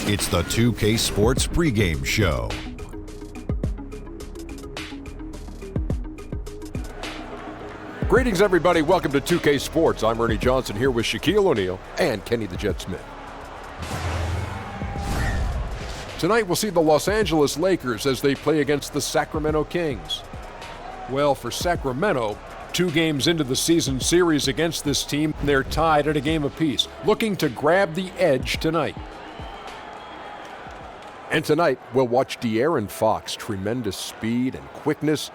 It's the 2K Sports pregame show. Greetings, everybody. Welcome to 2K Sports. I'm Ernie Johnson here with Shaquille O'Neal and Kenny the Jet Smith. Tonight, we'll see the Los Angeles Lakers as they play against the Sacramento Kings. Well, for Sacramento, 2 games into the season series against this team, they're tied at a game apiece, looking to grab the edge tonight. And tonight, we'll watch De'Aaron Fox, tremendous speed and quickness.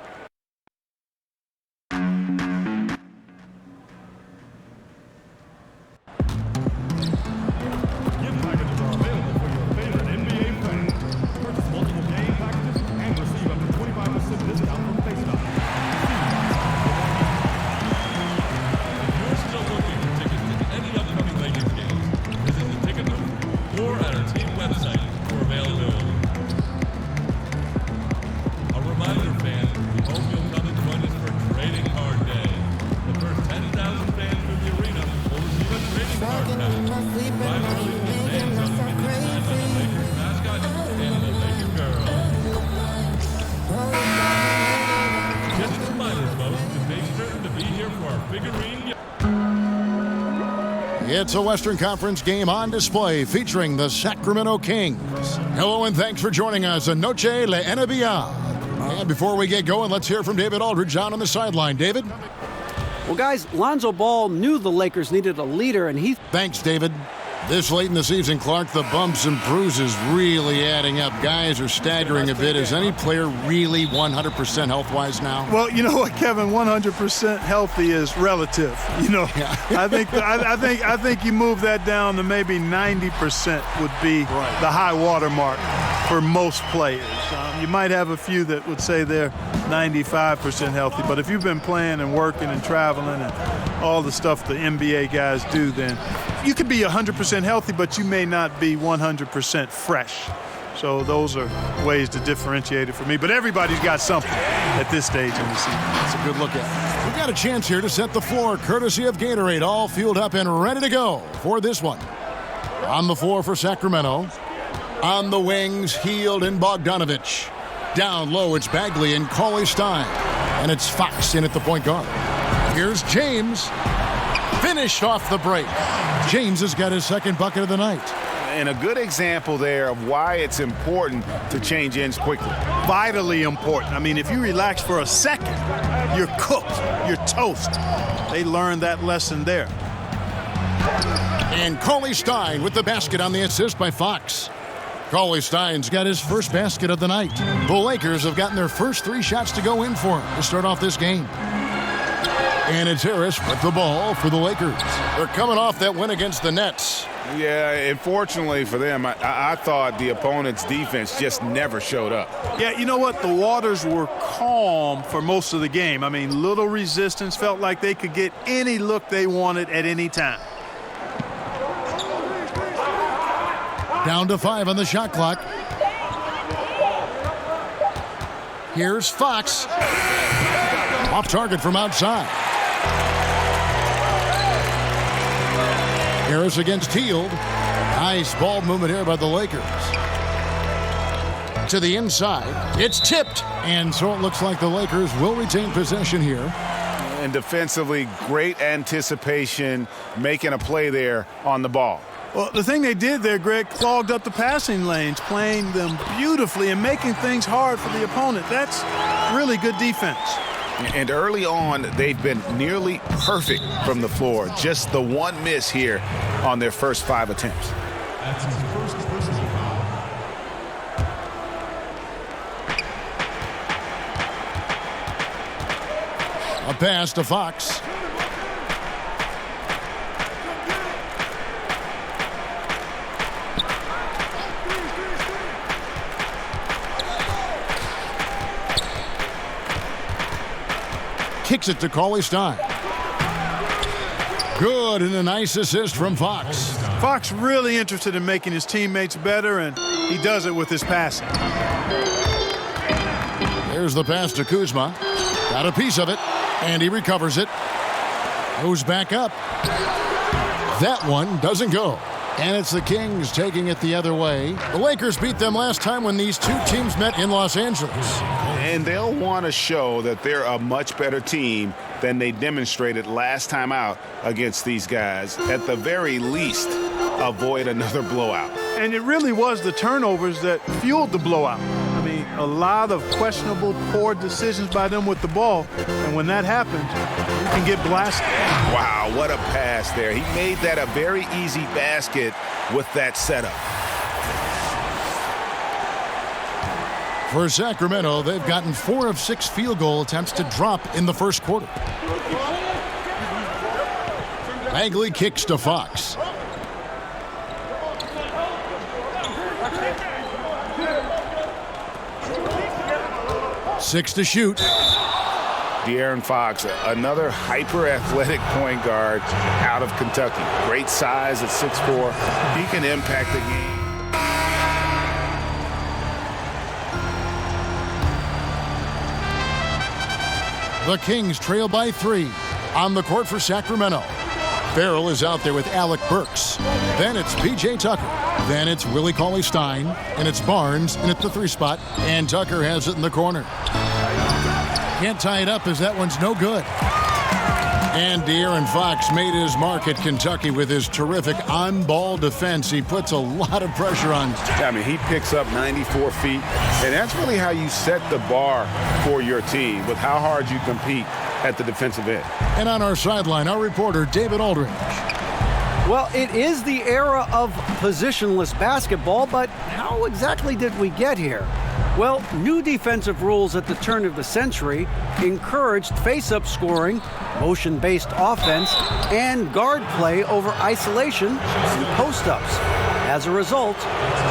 It's a Western Conference game on display featuring the Sacramento Kings. Hello and thanks for joining us on Noche La NBA. And before we get going, let's hear from David Aldridge down on the sideline. David? Well, guys, Lonzo Ball knew the Lakers needed a leader, and he... Thanks, David. This late in the season, Clark, the bumps and bruises really adding up. Guys are staggering a bit. Is any player really 100% health-wise now? Well, you know what, Kevin? 100% healthy is relative. You know, yeah. I think you move that down to maybe 90% would be the high water mark for most players. You might have a few that would say they're 95% healthy, but if you've been playing and working and traveling and all the stuff the NBA guys do, then you could be 100% healthy, but you may not be 100% fresh. So those are ways to differentiate it for me. But everybody's got something at this stage in the season. That's a good look at it. We've got a chance here to set the floor, courtesy of Gatorade, all fueled up and ready to go for this one. On the floor for Sacramento. On the wings, Hield and Bogdanovich. Down low, it's Bagley and Cauley-Stein. And it's Fox in at the point guard. Here's James. Finished off the break. James has got his second bucket of the night. And a good example there of why it's important to change ends quickly. Vitally important. I mean, if you relax for a second, you're cooked. You're toast. They learned that lesson there. And Cauley-Stein with the basket on the assist by Fox. Cauley-Stein's got his first basket of the night. The Lakers have gotten their first 3 shots to go in for him to start off this game. And it's Harris with the ball for the Lakers. They're coming off that win against the Nets. Yeah, unfortunately for them, I thought the opponent's defense just never showed up. Yeah, you know what? The waters were calm for most of the game. I mean, little resistance, felt like they could get any look they wanted at any time. Down to 5 on the shot clock. Here's Fox. Off target from outside. Harris against Hield. Nice ball movement here by the Lakers. To the inside. It's tipped. And so it looks like the Lakers will retain possession here. And defensively, great anticipation, making a play there on the ball. Well, the thing they did there, Greg, clogged up the passing lanes, playing them beautifully and making things hard for the opponent. That's really good defense. And early on, they've been nearly perfect from the floor. Just the one miss here on their first 5 attempts. That's his first personal foul. A pass to Fox. Kicks it to Cauley-Stein. Good, and a nice assist from Fox. Fox really interested in making his teammates better, and he does it with his passing. There's the pass to Kuzma. Got a piece of it, and he recovers it. Goes back up. That one doesn't go. And it's the Kings taking it the other way. The Lakers beat them last time when these two teams met in Los Angeles. And they'll want to show that they're a much better team than they demonstrated last time out against these guys. At the very least, avoid another blowout. And it really was the turnovers that fueled the blowout. I mean, a lot of questionable, poor decisions by them with the ball. And when that happens, you can get blasted. Wow, what a pass there. He made that a very easy basket with that setup. For Sacramento, they've gotten 4 of 6 field goal attempts to drop in the first quarter. Bagley kicks to Fox. Six to shoot. De'Aaron Fox, another hyper-athletic point guard out of Kentucky. Great size at 6'4". He can impact the game. The Kings trail by 3 on the court for Sacramento. Farrell is out there with Alec Burks. Then it's P.J. Tucker. Then it's Willie Cauley-Stein. And it's Barnes in at the 3 spot. And Tucker has it in the corner. Can't tie it up as that one's no good. And De'Aaron Fox made his mark at Kentucky with his terrific on-ball defense. He puts a lot of pressure on. I mean, he picks up 94 feet. And that's really how you set the bar for your team, with how hard you compete at the defensive end. And on our sideline, our reporter, David Aldridge. Well, it is the era of positionless basketball, but how exactly did we get here? Well, new defensive rules at the turn of the century encouraged face-up scoring, motion-based offense, and guard play over isolation and post-ups. As a result,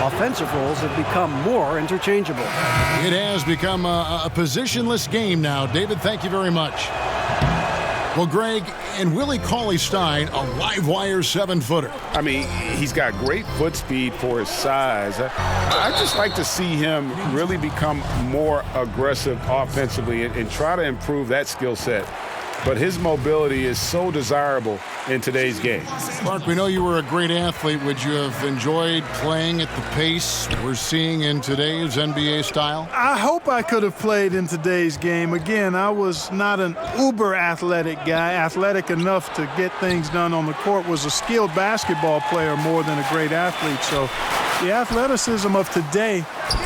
offensive roles have become more interchangeable. It has become a positionless game now. David, thank you very much. Well, Greg, and Willie Cauley-Stein, a live wire 7-footer. I mean, he's got great foot speed for his size. I just like to see him really become more aggressive offensively and try to improve that skill set. But his mobility is so desirable in today's game. Mark, we know you were a great athlete. Would you have enjoyed playing at the pace we're seeing in today's NBA style? I hope I could have played in today's game. Again, I was not an uber athletic guy. Athletic enough to get things done on the court, was a skilled basketball player more than a great athlete. So the athleticism of today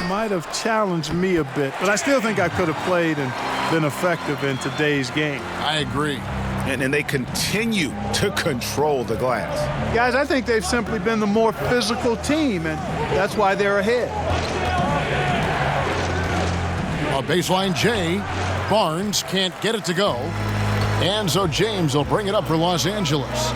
might have challenged me a bit. But I still think I could have played and been effective in today's game. I agree. And they continue to control the glass. Guys, I think they've simply been the more physical team, and that's why they're ahead. A baseline J. Barnes can't get it to go. And so James will bring it up for Los Angeles.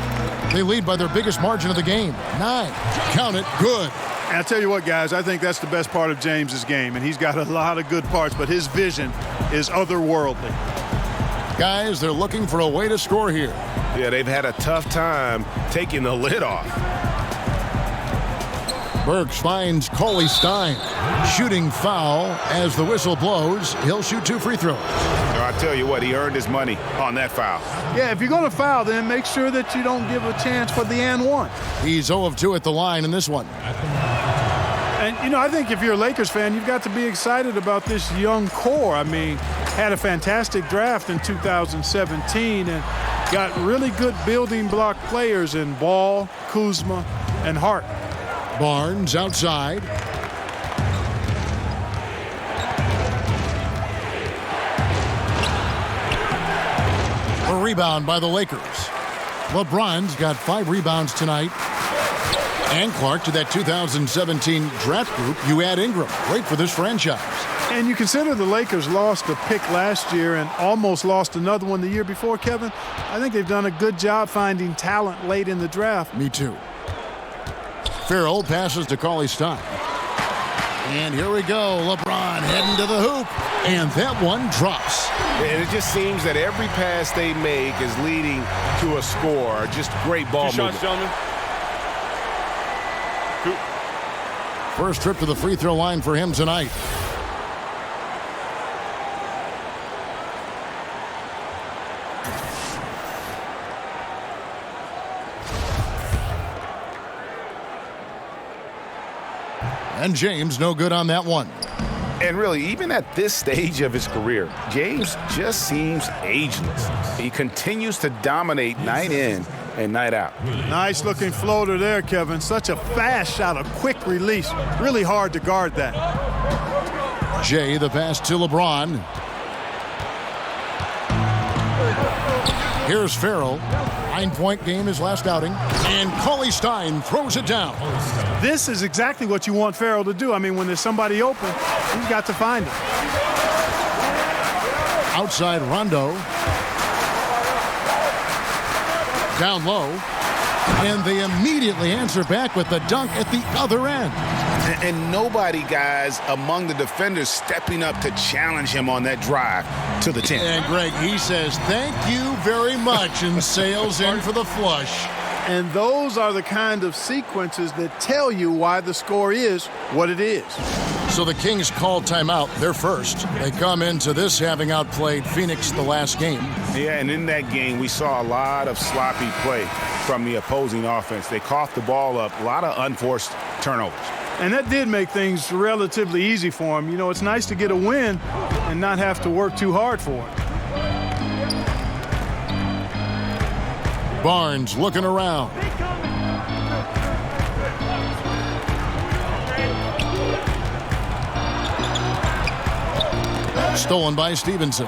They lead by their biggest margin of the game, 9. Count it, good. And I'll tell you what, guys, I think that's the best part of James's game, and he's got a lot of good parts, but his vision is otherworldly. Guys, they're looking for a way to score here. Yeah, they've had a tough time taking the lid off. Burks finds Cauley-Stein. Shooting foul as the whistle blows. He'll shoot 2 free throws. I'll tell you what, he earned his money on that foul. Yeah, if you're going to foul, then make sure that you don't give a chance for the and one. He's 0 of 2 at the line in this one. And, you know, I think if you're a Lakers fan, you've got to be excited about this young core. I mean, had a fantastic draft in 2017 and got really good building block players in Ball, Kuzma, and Hart. Barnes outside. A rebound by the Lakers. LeBron's got 5 rebounds tonight. And Clark, to that 2017 draft group, you add Ingram. Great for this franchise. And you consider the Lakers lost a pick last year and almost lost another one the year before, Kevin. I think they've done a good job finding talent late in the draft. Me too. Farrell passes to Cauley-Stein. And here we go. LeBron heading to the hoop. And that one drops. And it just seems that every pass they make is leading to a score. Just great ball movement. Gentlemen. First trip to the free throw line for him tonight. And James no good on that one. And really, even at this stage of his career, James just seems ageless. He continues to dominate night in and night out. Nice looking floater there, Kevin. Such a fast shot, a quick release. Really hard to guard that. Jay, the pass to LeBron. Here's Farrell. 9-point game his last outing. And Cauley Stein throws it down. This is exactly what you want Farrell to do. I mean, when there's somebody open, he's got to find it. Outside Rondo. Down low. And they immediately answer back with the dunk at the other end. And nobody, guys, among the defenders stepping up to challenge him on that drive to the 10. And Greg, he says, thank you very much, and sails in for the flush. And those are the kind of sequences that tell you why the score is what it is. So the Kings call timeout. They're first. They come into this having outplayed Phoenix the last game. Yeah, and in that game, we saw a lot of sloppy play from the opposing offense. They coughed the ball up, a lot of unforced turnovers. And that did make things relatively easy for him. You know, it's nice to get a win and not have to work too hard for it. Barnes looking around. Stolen by Stevenson.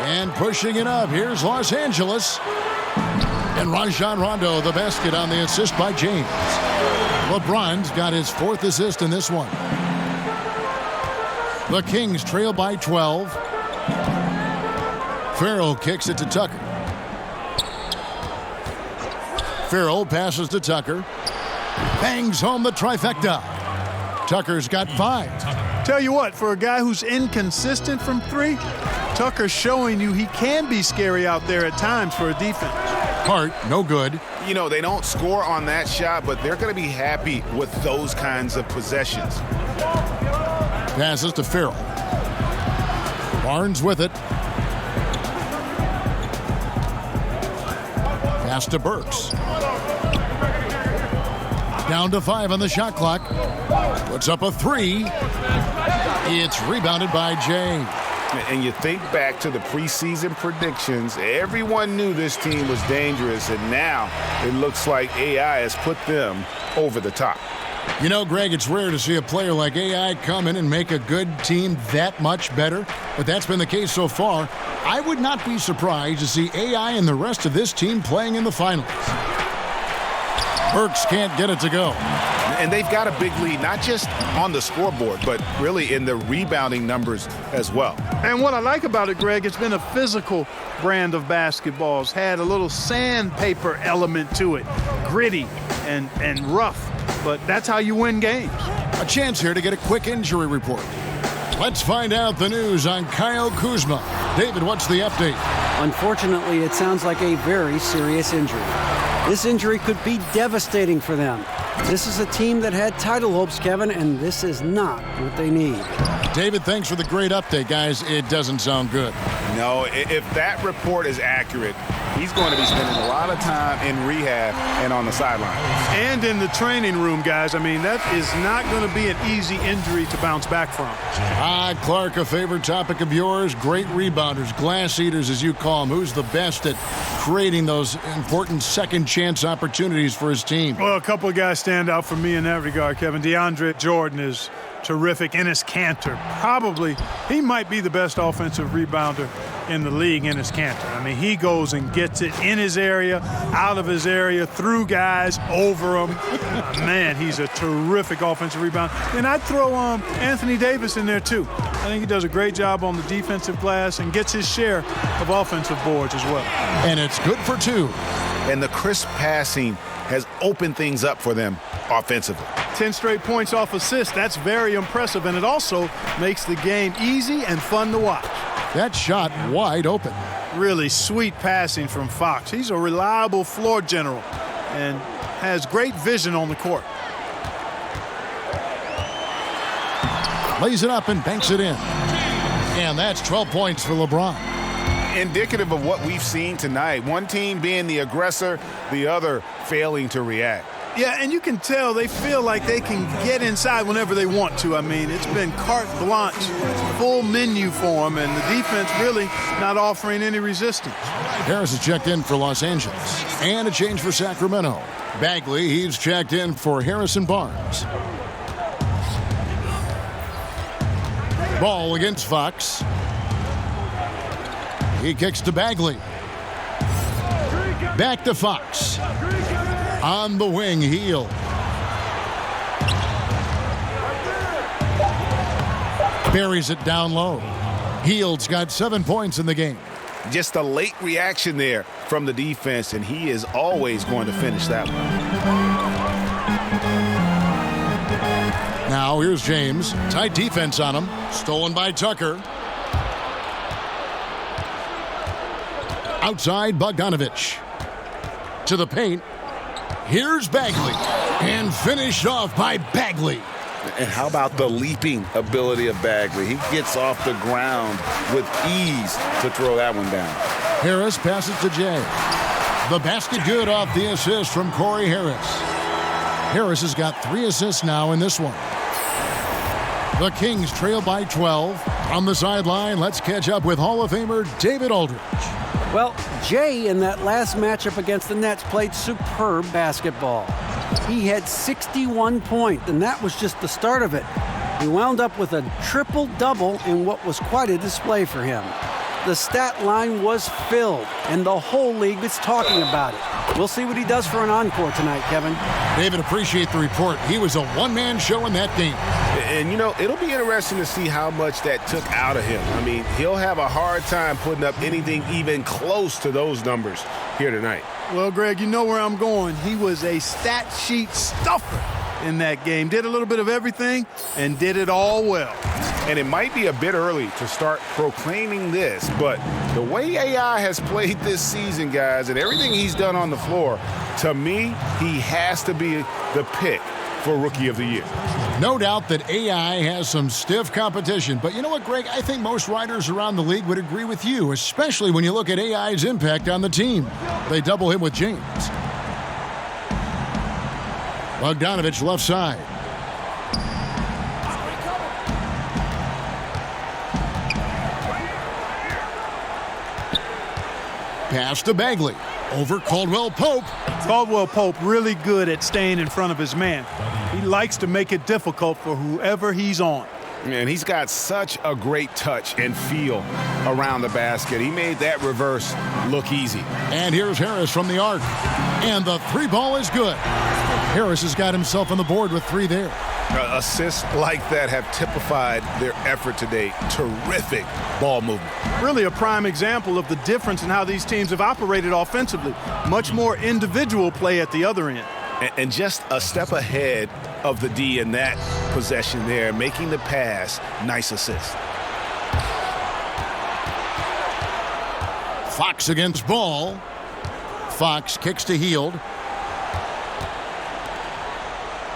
And pushing it up. Here's Los Angeles. And Rajon Rondo, the basket on the assist by James. LeBron's got his 4th assist in this one. The Kings trail by 12. Farrell kicks it to Tucker. Farrell passes to Tucker. Bangs home the trifecta. Tucker's got 5. Tell you what, for a guy who's inconsistent from 3, Tucker's showing you he can be scary out there at times for a defense. Hart, no good. You know, they don't score on that shot, but they're going to be happy with those kinds of possessions. Passes to Farrell. Barnes with it. Pass to Burks. Down to 5 on the shot clock. Puts up a 3. It's rebounded by Jay. And you think back to the preseason predictions, everyone knew this team was dangerous, and now it looks like AI has put them over the top. You know, Greg, it's rare to see a player like AI come in and make a good team that much better, but that's been the case so far. I would not be surprised to see AI and the rest of this team playing in the finals. Burks can't get it to go. And they've got a big lead, not just on the scoreboard, but really in the rebounding numbers as well. And what I like about it, Greg, it's been a physical brand of basketball. It's had a little sandpaper element to it, gritty and rough, but that's how you win games. A chance here to get a quick injury report. Let's find out the news on Kyle Kuzma. David, what's the update? Unfortunately, it sounds like a very serious injury. This injury could be devastating for them. This is a team that had title hopes, Kevin, and this is not what they need. David, thanks for the great update, guys. It doesn't sound good. No, if that report is accurate, he's going to be spending a lot of time in rehab and on the sideline. And in the training room, guys. I mean, that is not going to be an easy injury to bounce back from. Clark, a favorite topic of yours. Great rebounders, glass eaters, as you call them. Who's the best at creating those important second chance opportunities for his team? Well, a couple of guys stand out for me in that regard, Kevin. DeAndre Jordan is terrific. Enes Kanter, probably, he might be the best offensive rebounder in the league. Enes Kanter. I mean, he goes and gets it in his area, out of his area, through guys, over them. Man, he's a terrific offensive rebounder. And I'd throw Anthony Davis in there, too. I think he does a great job on the defensive glass and gets his share of offensive boards as well. And it's good for 2. And the crisp passing has opened things up for them offensively. 10 straight points off assists. That's very impressive, and it also makes the game easy and fun to watch. That shot wide open. Really sweet passing from Fox. He's a reliable floor general and has great vision on the court. Lays it up and banks it in. And that's 12 points for LeBron. Indicative of what we've seen tonight. One team being the aggressor, the other failing to react. Yeah, and you can tell they feel like they can get inside whenever they want to. I mean, it's been carte blanche, full menu for them, and the defense really not offering any resistance. Harris is checked in for Los Angeles. And a change for Sacramento. Bagley, he's checked in for Harrison Barnes. Ball against Fox. He kicks to Bagley. Back to Fox. On the wing, Heel. Buries it down low. Heel's got 7 points in the game. Just a late reaction there from the defense, and he is always going to finish that one. Now here's James. Tight defense on him. Stolen by Tucker. Outside, Bogdanovich. To the paint. Here's Bagley. And finished off by Bagley. And how about the leaping ability of Bagley? He gets off the ground with ease to throw that one down. Harris passes to Jay. The basket good off the assist from Corey Harris. Harris has got 3 assists now in this one. The Kings trail by 12. On the sideline, let's catch up with Hall of Famer David Aldridge. Well, Jay in that last matchup against the Nets played superb basketball. He had 61 points, and that was just the start of it. He wound up with a triple-double in what was quite a display for him. The stat line was filled, and the whole league is talking about it. We'll see what he does for an encore tonight, Kevin. David, appreciate the report. He was a one-man show in that game. And, you know, it'll be interesting to see how much that took out of him. I mean, he'll have a hard time putting up anything even close to those numbers here tonight. Well, Greg, you know where I'm going. He was a stat sheet stuffer in that game. Did a little bit of everything and did it all well. And it might be a bit early to start proclaiming this, but the way AI has played this season, guys, and everything he's done on the floor, to me, he has to be the pick for Rookie of the Year. No doubt that AI has some stiff competition, but you know what, Greg? I think most writers around the league would agree with you, especially when you look at AI's impact on the team. They double him with James. Bogdanovich left side. Pass to Bagley. Over Caldwell Pope. Caldwell Pope really good at staying in front of his man. He likes to make it difficult for whoever he's on. And he's got such a great touch and feel around the basket. He made that reverse look easy. And here's Harris from the arc. And the 3 ball is good. Harris has got himself on the board with 3 there. Assists like that have typified their effort today. Terrific ball movement. Really a prime example of the difference in how these teams have operated offensively. Much more individual play at the other end. And just a step ahead of the D in that possession there, making the pass. Nice assist. Fox against Ball. Fox kicks to Hield.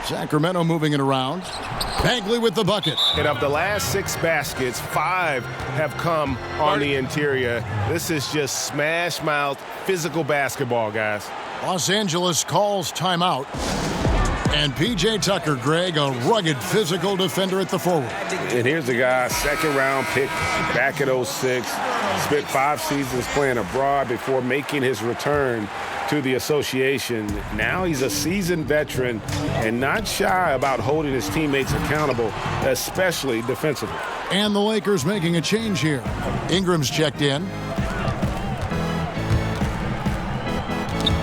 Sacramento moving it around. Bagley with the bucket. And of the last 6 baskets, 5 have come on the interior. This is just smash mouth physical basketball, guys. Los Angeles calls timeout. And P.J. Tucker, Greg, a rugged physical defender at the forward. And here's a guy, 2nd round pick back at 06. Spent 5 seasons playing abroad before making his return to the association. Now he's a seasoned veteran and not shy about holding his teammates accountable, especially defensively. And the Lakers making a change here. Ingram's checked in.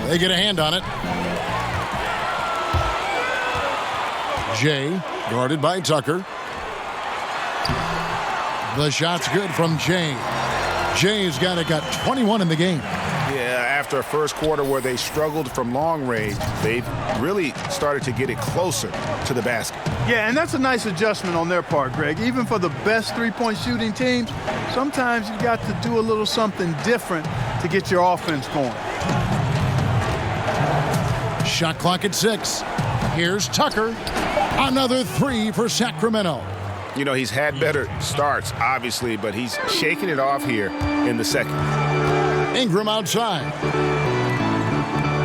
They get a hand on it. Jay, guarded by Tucker. The shot's good from Jay. Jay's got 21 in the game. Yeah, after a first quarter where they struggled from long range, they've really started to get it closer to the basket. Yeah, and that's a nice adjustment on their part, Greg. Even for the best three-point shooting teams, sometimes you got to do a little something different to get your offense going. Shot clock at 6. Here's Tucker. Another 3 for Sacramento. You know, he's had better starts, obviously, but he's shaking it off here in the second. Ingram outside.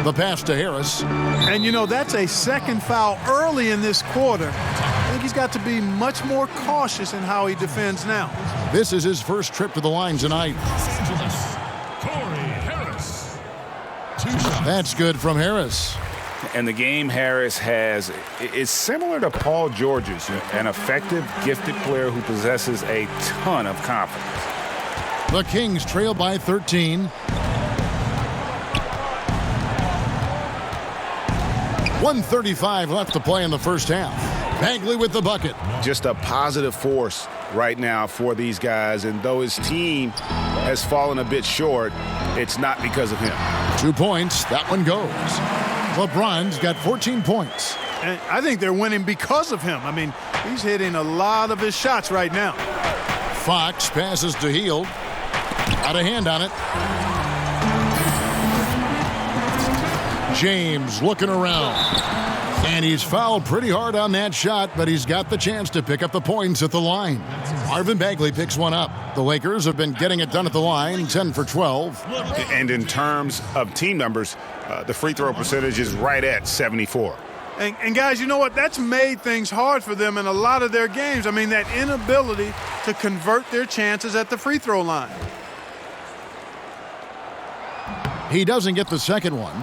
The pass to Harris. And, you know, that's a second foul early in this quarter. I think he's got to be much more cautious in how he defends now. This is his first trip to the line tonight. That's good from Harris. And the game Harris has is similar to Paul George's, an effective, gifted player who possesses a ton of confidence. The Kings trail by 13. 1:35 left to play in the first half. Bagley with the bucket. Just a positive force right now for these guys, and though his team has fallen a bit short, it's not because of him. 2 points. That one goes. LeBron's got 14 points. And I think they're winning because of him. I mean, he's hitting a lot of his shots right now. Fox passes to Hield. Got a hand on it. James looking around. And he's fouled pretty hard on that shot, but he's got the chance to pick up the points at the line. Marvin Bagley picks one up. The Lakers have been getting it done at the line, 10 for 12. And in terms of team numbers, the free throw percentage is right at 74. And guys, you know what? That's made things hard for them in a lot of their games. I mean, that inability to convert their chances at the free throw line. He doesn't get the second one.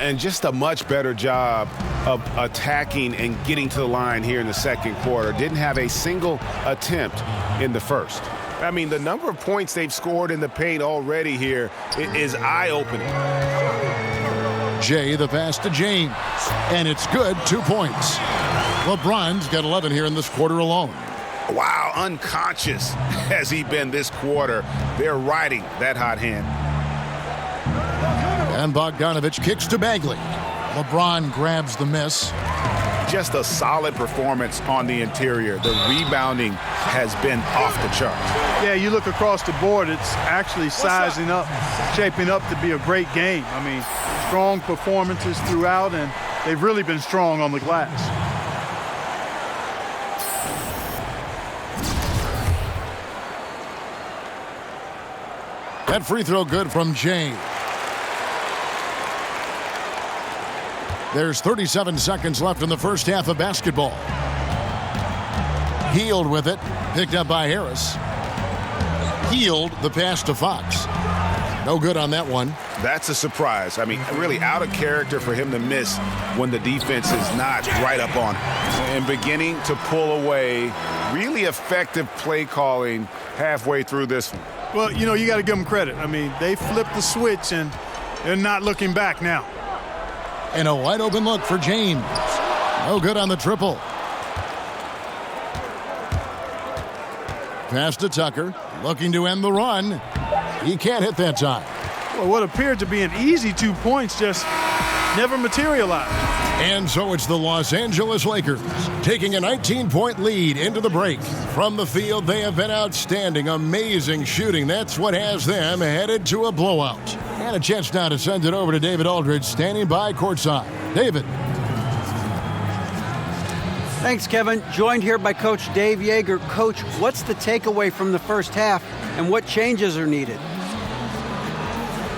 And just a much better job of attacking and getting to the line here in the second quarter. Didn't have a single attempt in the first. I mean, the number of points they've scored in the paint already here is eye-opening. Jay, the pass to James. And it's good, 2 points. LeBron's got 11 here in this quarter alone. Wow, unconscious has he been this quarter. They're riding that hot hand. And Bogdanovich kicks to Bagley. LeBron grabs the miss. Just a solid performance on the interior. The rebounding has been off the charts. Yeah, you look across the board, it's actually sizing up, shaping up to be a great game. I mean, strong performances throughout, and they've really been strong on the glass. That free throw good from James. There's 37 seconds left in the first half of basketball. Hield with it, picked up by Harris. Hield the pass to Fox. No good on that one. That's a surprise. I mean, really out of character for him to miss when the defense is not right up on him. And beginning to pull away. Really effective play calling halfway through this one. Well, you know, you got to give them credit. I mean, they flipped the switch, and they're not looking back now. And a wide open look for James. No good on the triple. Pass to Tucker, looking to end the run. He can't hit that time. Well, what appeared to be an easy 2 points just never materialized. And so it's the Los Angeles Lakers taking a 19-point lead into the break. From the field, they have been outstanding, amazing shooting. That's what has them headed to a blowout. And a chance now to send it over to David Aldridge, standing by courtside. David. Thanks, Kevin. Joined here by Coach Dave Yeager. Coach, what's the takeaway from the first half, and what changes are needed?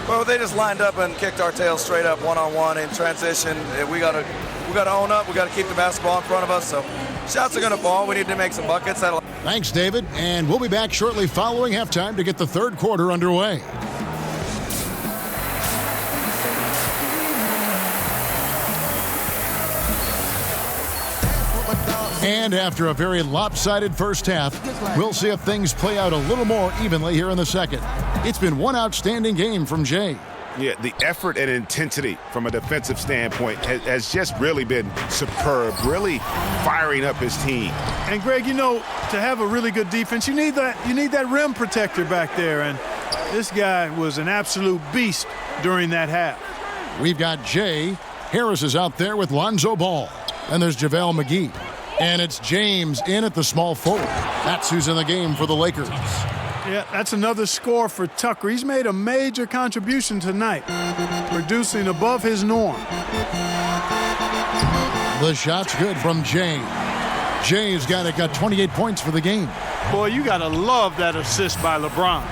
Well, they just lined up and kicked our tails straight up one-on-one in transition. We got to own up. We got to keep the basketball in front of us. So shots are going to fall. We need to make some buckets. Thanks, David. And we'll be back shortly following halftime to get the third quarter underway. And after a very lopsided first half, we'll see if things play out a little more evenly here in the second. It's been one outstanding game from Jay. Yeah, the effort and intensity from a defensive standpoint has just really been superb, really firing up his team. And Greg, you know, to have a really good defense, you need that rim protector back there, and this guy was an absolute beast during that half. We've got Jay. Harris is out there with Lonzo Ball. And there's JaVale McGee. And it's James in at the small forward. That's who's in the game for the Lakers. Yeah, that's another score for Tucker. He's made a major contribution tonight, producing above his norm. The shot's good from Jay. Jay's got 28 points for the game. Boy, you got to love that assist by LeBron.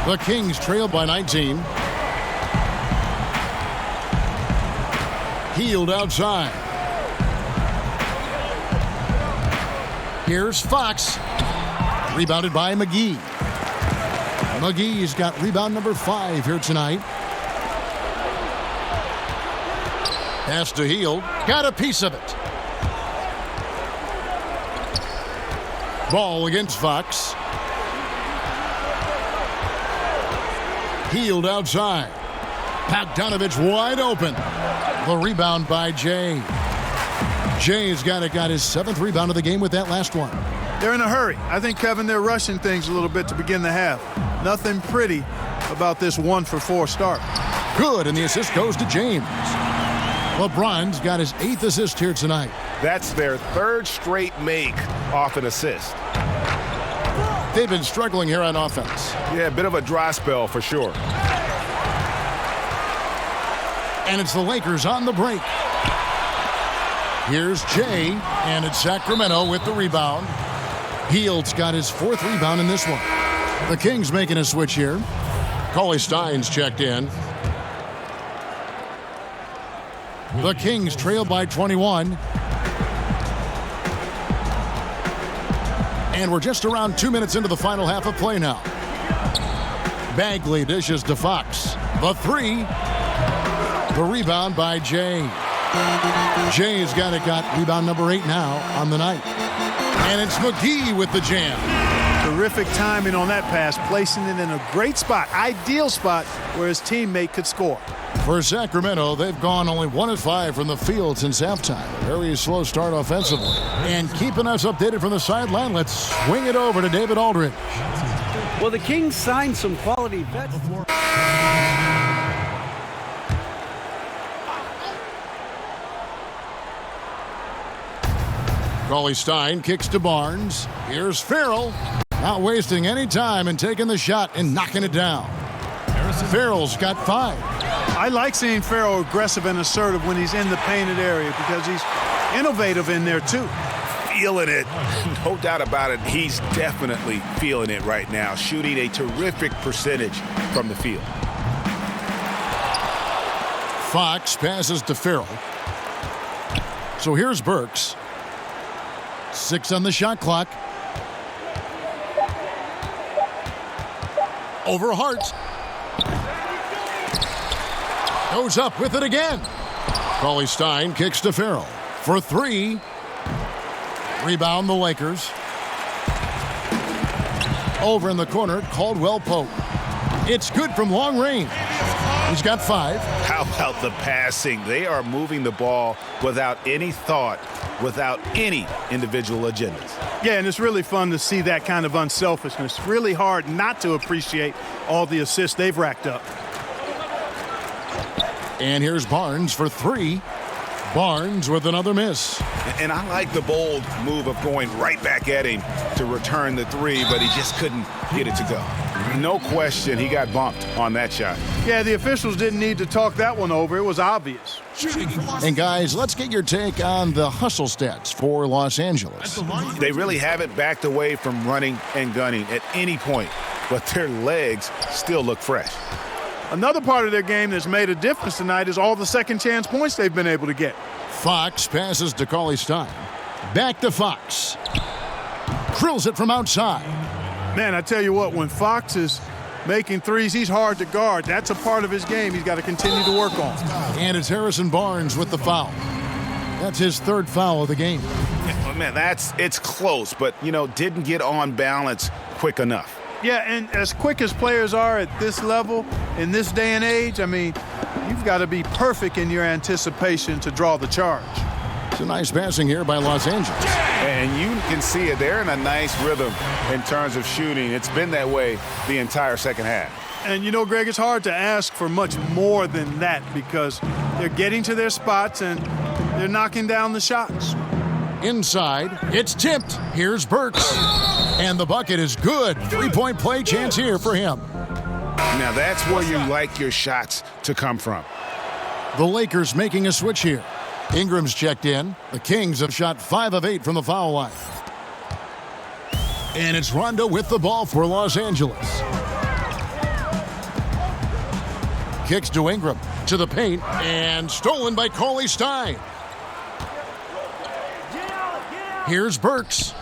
The Kings trail by 19. Healed outside. Here's Fox. Rebounded by McGee. McGee's got rebound number 5 here tonight. Pass to Hield. Got a piece of it. Ball against Fox. Hield outside. Bogdanovich wide open. The rebound by Jay. Jay's got his 7th rebound of the game with that last one. They're in a hurry. I think, Kevin, they're rushing things a little bit to begin the half. Nothing pretty about this 1-for-4 start. Good, and the assist goes to James. LeBron's got his 8th assist here tonight. That's their 3rd straight make off an assist. They've been struggling here on offense. Yeah, a bit of a dry spell for sure. And it's the Lakers on the break. Here's Jay, and it's Sacramento with the rebound. Hield's got his 4th rebound in this one. The Kings making a switch here. Cauley Stein's checked in. The Kings trail by 21. And we're just around 2 minutes into the final half of play now. Bagley dishes to Fox. The 3. The rebound by Jay. Jay's got rebound number 8 now on the night. And it's McGee with the jam. Terrific timing on that pass, placing it in a great spot, ideal spot where his teammate could score. For Sacramento, they've gone only 1 of 5 from the field since halftime. A very slow start offensively. And keeping us updated from the sideline, let's swing it over to David Aldridge. Well, the Kings signed some quality vets. Cauley Stein kicks to Barnes. Here's Farrell. Not wasting any time and taking the shot and knocking it down. Farrell's got 5. I like seeing Farrell aggressive and assertive when he's in the painted area because he's innovative in there too. Feeling it. No doubt about it. He's definitely feeling it right now. Shooting a terrific percentage from the field. Fox passes to Farrell. So here's Burks. 6 on the shot clock. Over Hart. Goes up with it again. Cauley Stein kicks to Farrell for 3. Rebound the Lakers. Over in the corner, Caldwell Pope. It's good from long range. He's got 5. How about the passing? They are moving the ball without any thought, without any individual agendas. Yeah, and it's really fun to see that kind of unselfishness. Really hard not to appreciate all the assists they've racked up. And here's Barnes for 3. Barnes with another miss. And I like the bold move of going right back at him to return the 3, but he just couldn't get it to go. No question, he got bumped on that shot. Yeah, the officials didn't need to talk that one over. It was obvious. And guys, let's get your take on the hustle stats for Los Angeles. They really haven't backed away from running and gunning at any point, but their legs still look fresh. Another part of their game that's made a difference tonight is all the second chance points they've been able to get. Fox passes to Cauley Stein. Back to Fox. Drills it from outside. Man, I tell you what, when Fox is making threes, he's hard to guard. That's a part of his game he's got to continue to work on. And it's Harrison Barnes with the foul. That's his 3rd foul of the game. Oh, man, it's close, but, didn't get on balance quick enough. Yeah, and as quick as players are at this level, in this day and age, I mean, you've got to be perfect in your anticipation to draw the charge. It's a nice passing here by Los Angeles. And you can see it. They're in a nice rhythm in terms of shooting. It's been that way the entire second half. And, Greg, it's hard to ask for much more than that because they're getting to their spots and they're knocking down the shots. Inside, it's tipped. Here's Burks. And the bucket is good. 3-point play chance here for him. Now that's where you like your shots to come from. The Lakers making a switch here. Ingram's checked in. The Kings have shot 5 of 8 from the foul line. And it's Rondo with the ball for Los Angeles. Kicks to Ingram. To the paint, and stolen by Cauley Stein. Here's Burks.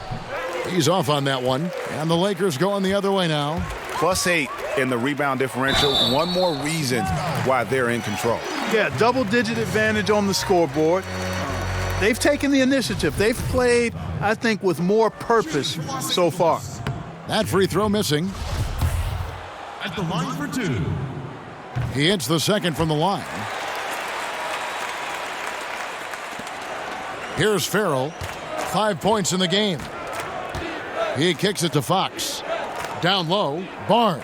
He's off on that one, and the Lakers going the other way now. +8 in the rebound differential. One more reason why they're in control. Yeah, double-digit advantage on the scoreboard. They've taken the initiative. They've played, I think, with more purpose so far. That free throw missing. At the line for 2. He hits the second from the line. Here's Farrell. 5 points in the game. He kicks it to Fox. Down low, Barnes.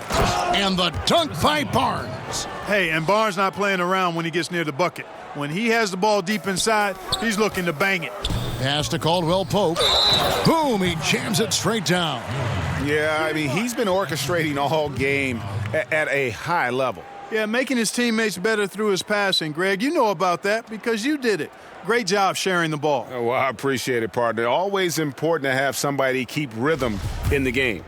And the dunk by Barnes. Hey, and Barnes not playing around when he gets near the bucket. When he has the ball deep inside, he's looking to bang it. Pass to Caldwell Pope. Boom, he jams it straight down. Yeah, I mean, he's been orchestrating all game at a high level. Yeah, making his teammates better through his passing. Greg, you know about that because you did it. Great job sharing the ball. Well, I appreciate it, partner. Always important to have somebody keep rhythm in the game.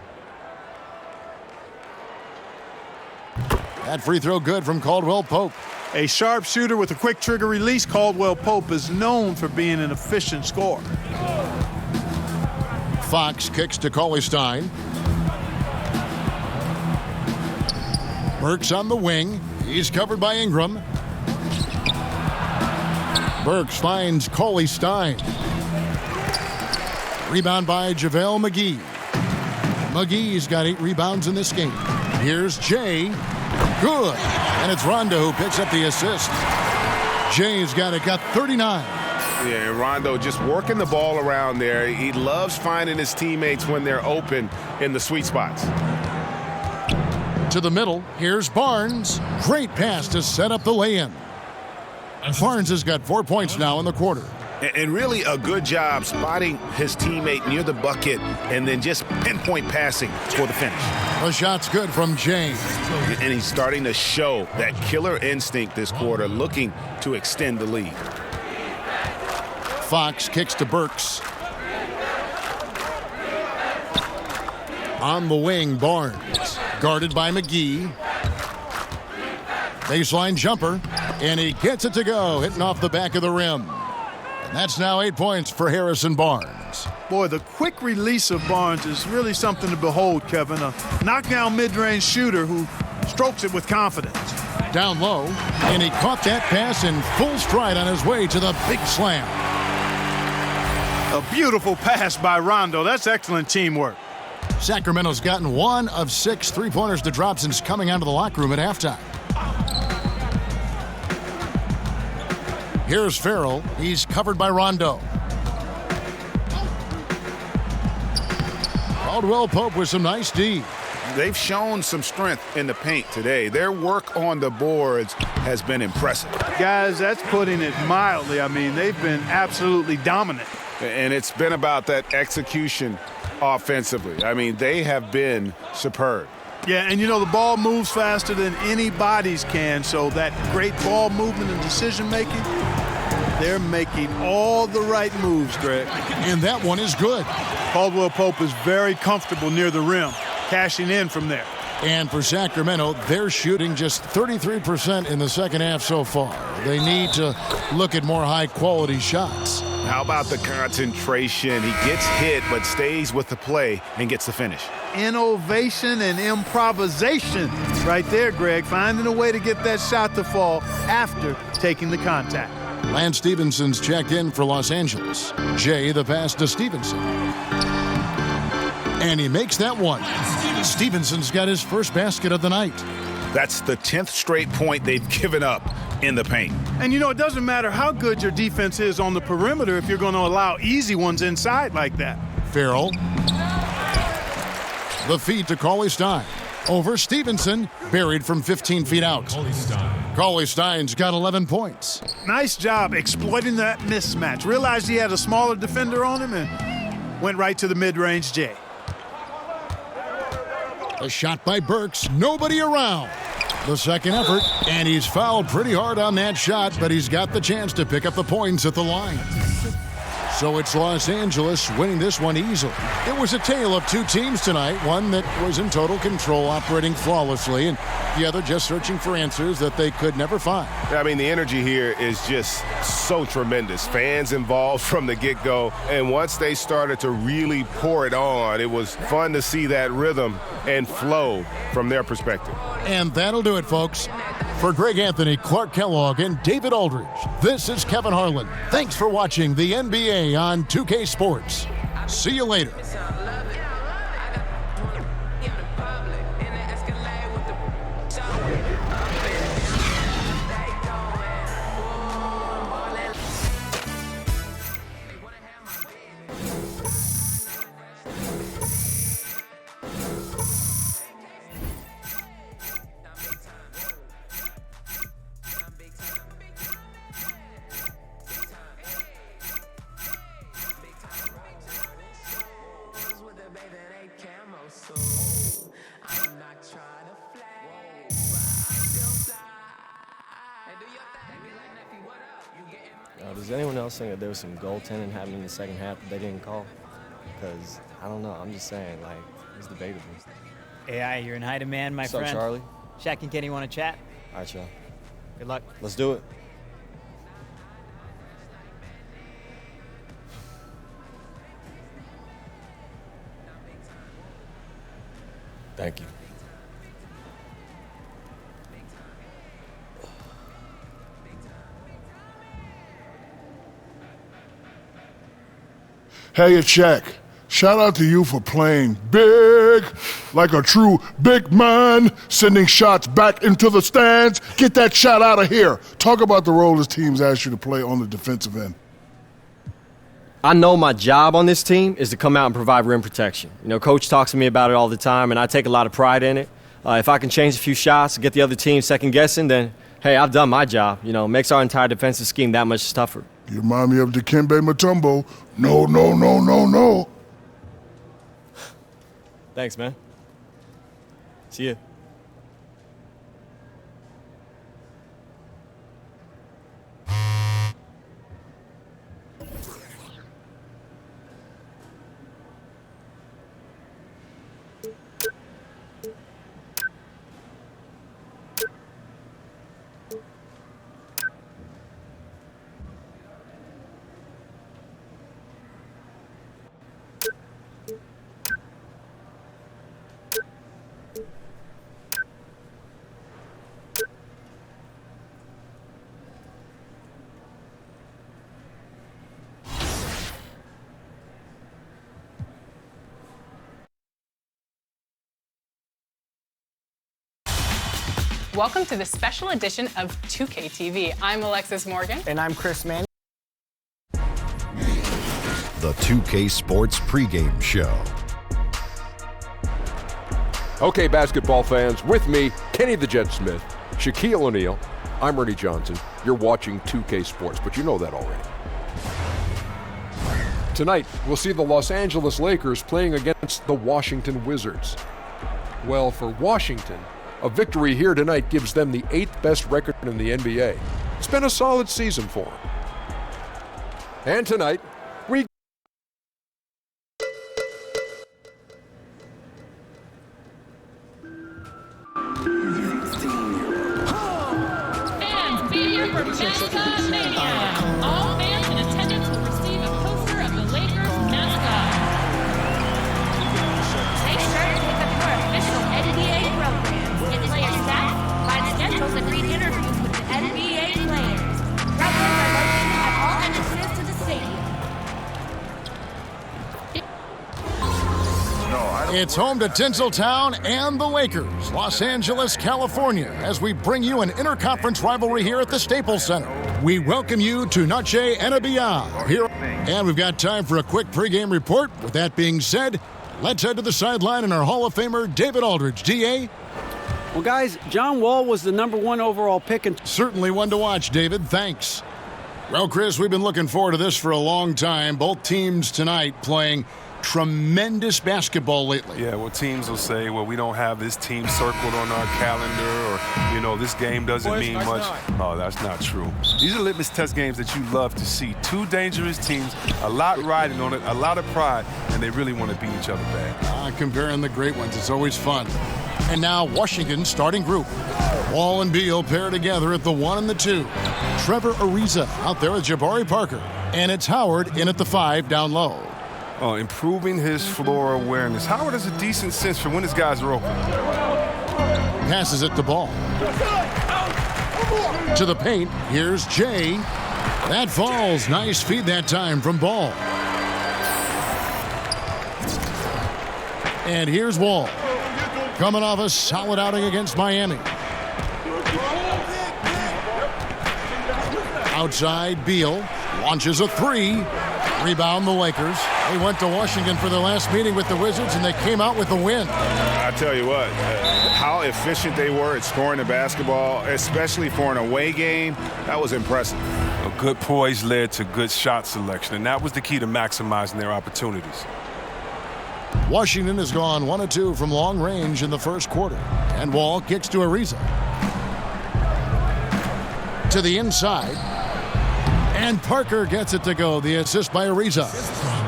That free throw good from Caldwell Pope. A sharp shooter with a quick trigger release, Caldwell Pope is known for being an efficient scorer. Fox kicks to Cauley Stein. Burks on the wing. He's covered by Ingram. Burks finds Cauley Stein. Rebound by JaVale McGee. McGee's got 8 rebounds in this game. Here's Jay. Good. And it's Rondo who picks up the assist. Jay's got 39. Yeah, Rondo just working the ball around there. He loves finding his teammates when they're open in the sweet spots. To the middle, here's Barnes. Great pass to set up the lay-in. Barnes has got 4 points now in the quarter. And really a good job spotting his teammate near the bucket and then just pinpoint passing for the finish. The shot's good from James. And he's starting to show that killer instinct this quarter, looking to extend the lead. Fox kicks to Burks. On the wing, Barnes. Guarded by McGee. Baseline jumper. And he gets it to go, hitting off the back of the rim. And that's now 8 points for Harrison Barnes. Boy, the quick release of Barnes is really something to behold, Kevin. A knockdown mid-range shooter who strokes it with confidence. Down low, and he caught that pass in full stride on his way to the big slam. A beautiful pass by Rondo. That's excellent teamwork. Sacramento's gotten 1 of 6 three-pointers to drop since coming out of the locker room at halftime. Here's Farrell. He's covered by Rondo. Caldwell Pope with some nice D. They've shown some strength in the paint today. Their work on the boards has been impressive. Guys, that's putting it mildly. I mean, they've been absolutely dominant. And it's been about that execution offensively. I mean, they have been superb. Yeah, and you know, the ball moves faster than any bodies can, so that great ball movement and decision-making, they're making all the right moves, Greg. And that one is good. Caldwell Pope is very comfortable near the rim, cashing in from there. And for Sacramento, they're shooting just 33% in the second half so far. They need to look at more high-quality shots. How about the concentration? He gets hit but stays with the play and gets the finish. Innovation and improvisation right there, Greg. Finding a way to get that shot to fall after taking the contact. Lance Stephenson's checked in for Los Angeles. Jay, the pass to Stevenson. And he makes that one. Stevenson's got his first basket of the night. That's the 10th straight point they've given up in the paint. And you know, it doesn't matter how good your defense is on the perimeter if you're going to allow easy ones inside like that. Farrell. The feed to Cauley Stein. Over Stevenson, buried from 15 feet out. Cauley Stein's got 11 points. Nice job exploiting that mismatch. Realized he had a smaller defender on him and went right to the mid-range J. A shot by Burks, nobody around. The second effort, and he's fouled pretty hard on that shot, but he's got the chance to pick up the points at the line. So it's Los Angeles winning this one easily. It was a tale of two teams tonight, one that was in total control, operating flawlessly, and the other just searching for answers that they could never find. I mean, the energy here is just so tremendous. Fans involved from the get-go, and once they started to really pour it on, it was fun to see that rhythm and flow from their perspective. And that'll do it, folks. For Greg Anthony, Clark Kellogg, and David Aldridge, this is Kevin Harlan. Thanks for watching the NBA on 2K Sports. See you later. Does anyone else think that there was some goaltending happening in the second half that they didn't call? Because, I don't know, I'm just saying, like, it's debatable. AI, you're in high demand, my friend. What's up, Charlie? Shaq and Kenny want to chat? All right, y'all. Good luck. Let's do it. Thank you. Hey, it's Shaq. Shout out to you for playing big, like a true big man, sending shots back into the stands. Get that shot out of here. Talk about the role this team's asked you to play on the defensive end. I know my job on this team is to come out and provide rim protection. You know, Coach talks to me about it all the time, and I take a lot of pride in it. If I can change a few shots and get the other team second-guessing, then, hey, I've done my job. You know, it makes our entire defensive scheme that much tougher. You remind me of Dikembe Mutombo. No, no, no, no, no. Thanks, man. See ya. Welcome to the special edition of 2K TV. I'm Alexis Morgan. And I'm Chris Mann. The 2K Sports pregame show. Okay, basketball fans, with me, Kenny the Jet Smith, Shaquille O'Neal, I'm Ernie Johnson. You're watching 2K Sports, but you know that already. Tonight, we'll see the Los Angeles Lakers playing against the Washington Wizards. Well, for Washington, a victory here tonight gives them the 8th best record in the NBA. It's been a solid season for them. And tonight, we Fans, be here for Mascot Mania. All fans in attendance will receive a poster of the Lakers mascot. Make sure to pick up your official NBA program. Get player stats, live schedules, and read interviews with the NBA players. Programs are located at all entrances to the stadium. It's home to Tinseltown and the Lakers, Los Angeles, California, as we bring you an interconference rivalry here at the Staples Center. We welcome you to Noche NBA here, and we've got time for a quick pregame report. With that being said, let's head to the sideline and our Hall of Famer, David Aldridge. DA? Well, guys, John Wall was the #1 overall pick. And certainly one to watch, David. Thanks. Well, Chris, we've been looking forward to this for a long time. Both teams tonight playing tremendous basketball lately. Yeah, well, teams will say, well, we don't have this team circled on our calendar, or, this game doesn't mean much. Oh, that's not true. These are litmus test games that you love to see. Two dangerous teams, a lot riding on it, a lot of pride, and they really want to beat each other bad. Comparing the great ones, it's always fun. And now Washington's starting group. Wall and Beal pair together at the 1 and the 2. Trevor Ariza out there with Jabari Parker. And it's Howard in at the 5 down low. Improving his floor awareness. Howard has a decent sense for when his guys are open. Passes it to Ball. To the paint, here's Jay. That falls. Nice feed that time from Ball. And here's Wall. Coming off a solid outing against Miami. Outside, Beal launches a 3. Rebound the Lakers. They went to Washington for their last meeting with the Wizards, and they came out with the win. I tell you what, how efficient they were at scoring the basketball, especially for an away game, that was impressive. A good poise led to good shot selection, and that was the key to maximizing their opportunities. Washington has gone 1 of 2 from long range in the first quarter. And Wall kicks to Ariza. To the inside. And Parker gets it to go. The assist by Ariza.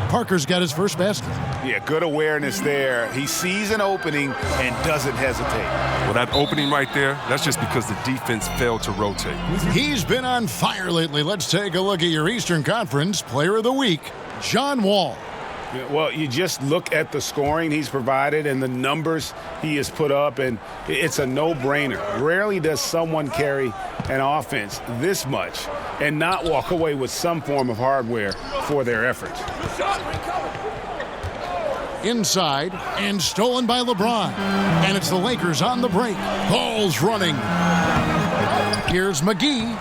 Parker's got his first basket. Yeah, good awareness there. He sees an opening and doesn't hesitate. Well, that opening right there, that's just because the defense failed to rotate. He's been on fire lately. Let's take a look at your Eastern Conference Player of the Week, John Wall. Yeah, well, you just look at the scoring he's provided and the numbers he has put up, and it's a no-brainer. Rarely does someone carry an offense this much and not walk away with some form of hardware for their efforts. Inside and stolen by LeBron. And it's the Lakers on the break. Ball's running. Here's McGee.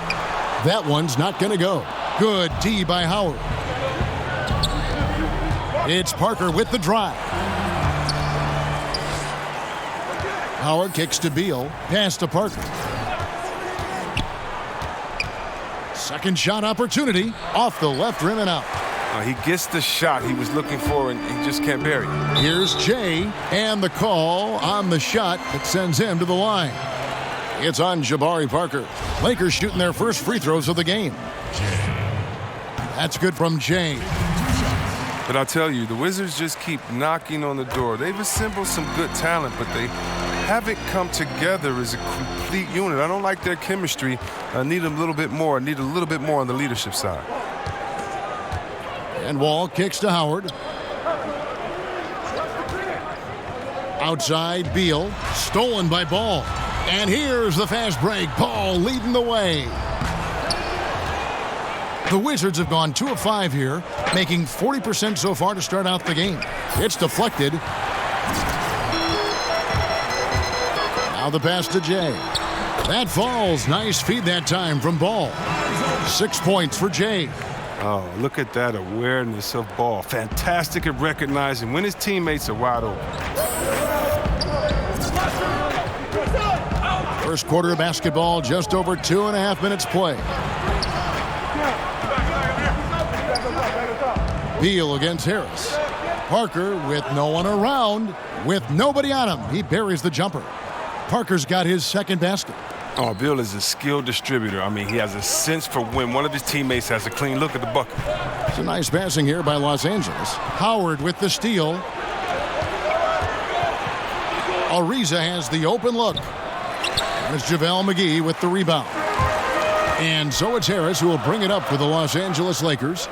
That one's not going to go. Good D by Howard. It's Parker with the drive. Howard kicks to Beal. Pass to Parker. Second shot opportunity. Off the left rim and out. He gets the shot he was looking for, and he just can't bury it. Here's Jay, and the call on the shot that sends him to the line. It's on Jabari Parker. Lakers shooting their first free throws of the game. That's good from Jay. But I'll tell you, the Wizards just keep knocking on the door. They've assembled some good talent, but they haven't come together as a complete unit. I don't like their chemistry. I need a little bit more. I need a little bit more on the leadership side. And Wall kicks to Howard. Outside, Beal. Stolen by Ball. And here's the fast break. Ball leading the way. The Wizards have gone 2 of 5 here, making 40% so far to start out the game. It's deflected. Now the pass to Jay. That falls. Nice feed that time from Ball. 6 points for Jay. Oh, look at that awareness of Ball. Fantastic at recognizing when his teammates are wide open. First quarter of basketball, just over 2.5 minutes play. Beal against Harris. Parker with no one around, with nobody on him. He buries the jumper. Parker's got his second basket. Oh, Beal is a skilled distributor. I mean, he has a sense for when one of his teammates has a clean look at the bucket. It's a nice passing here by Los Angeles. Howard with the steal. Ariza has the open look. There's JaVale McGee with the rebound. And so it's Harris who will bring it up for the Los Angeles Lakers.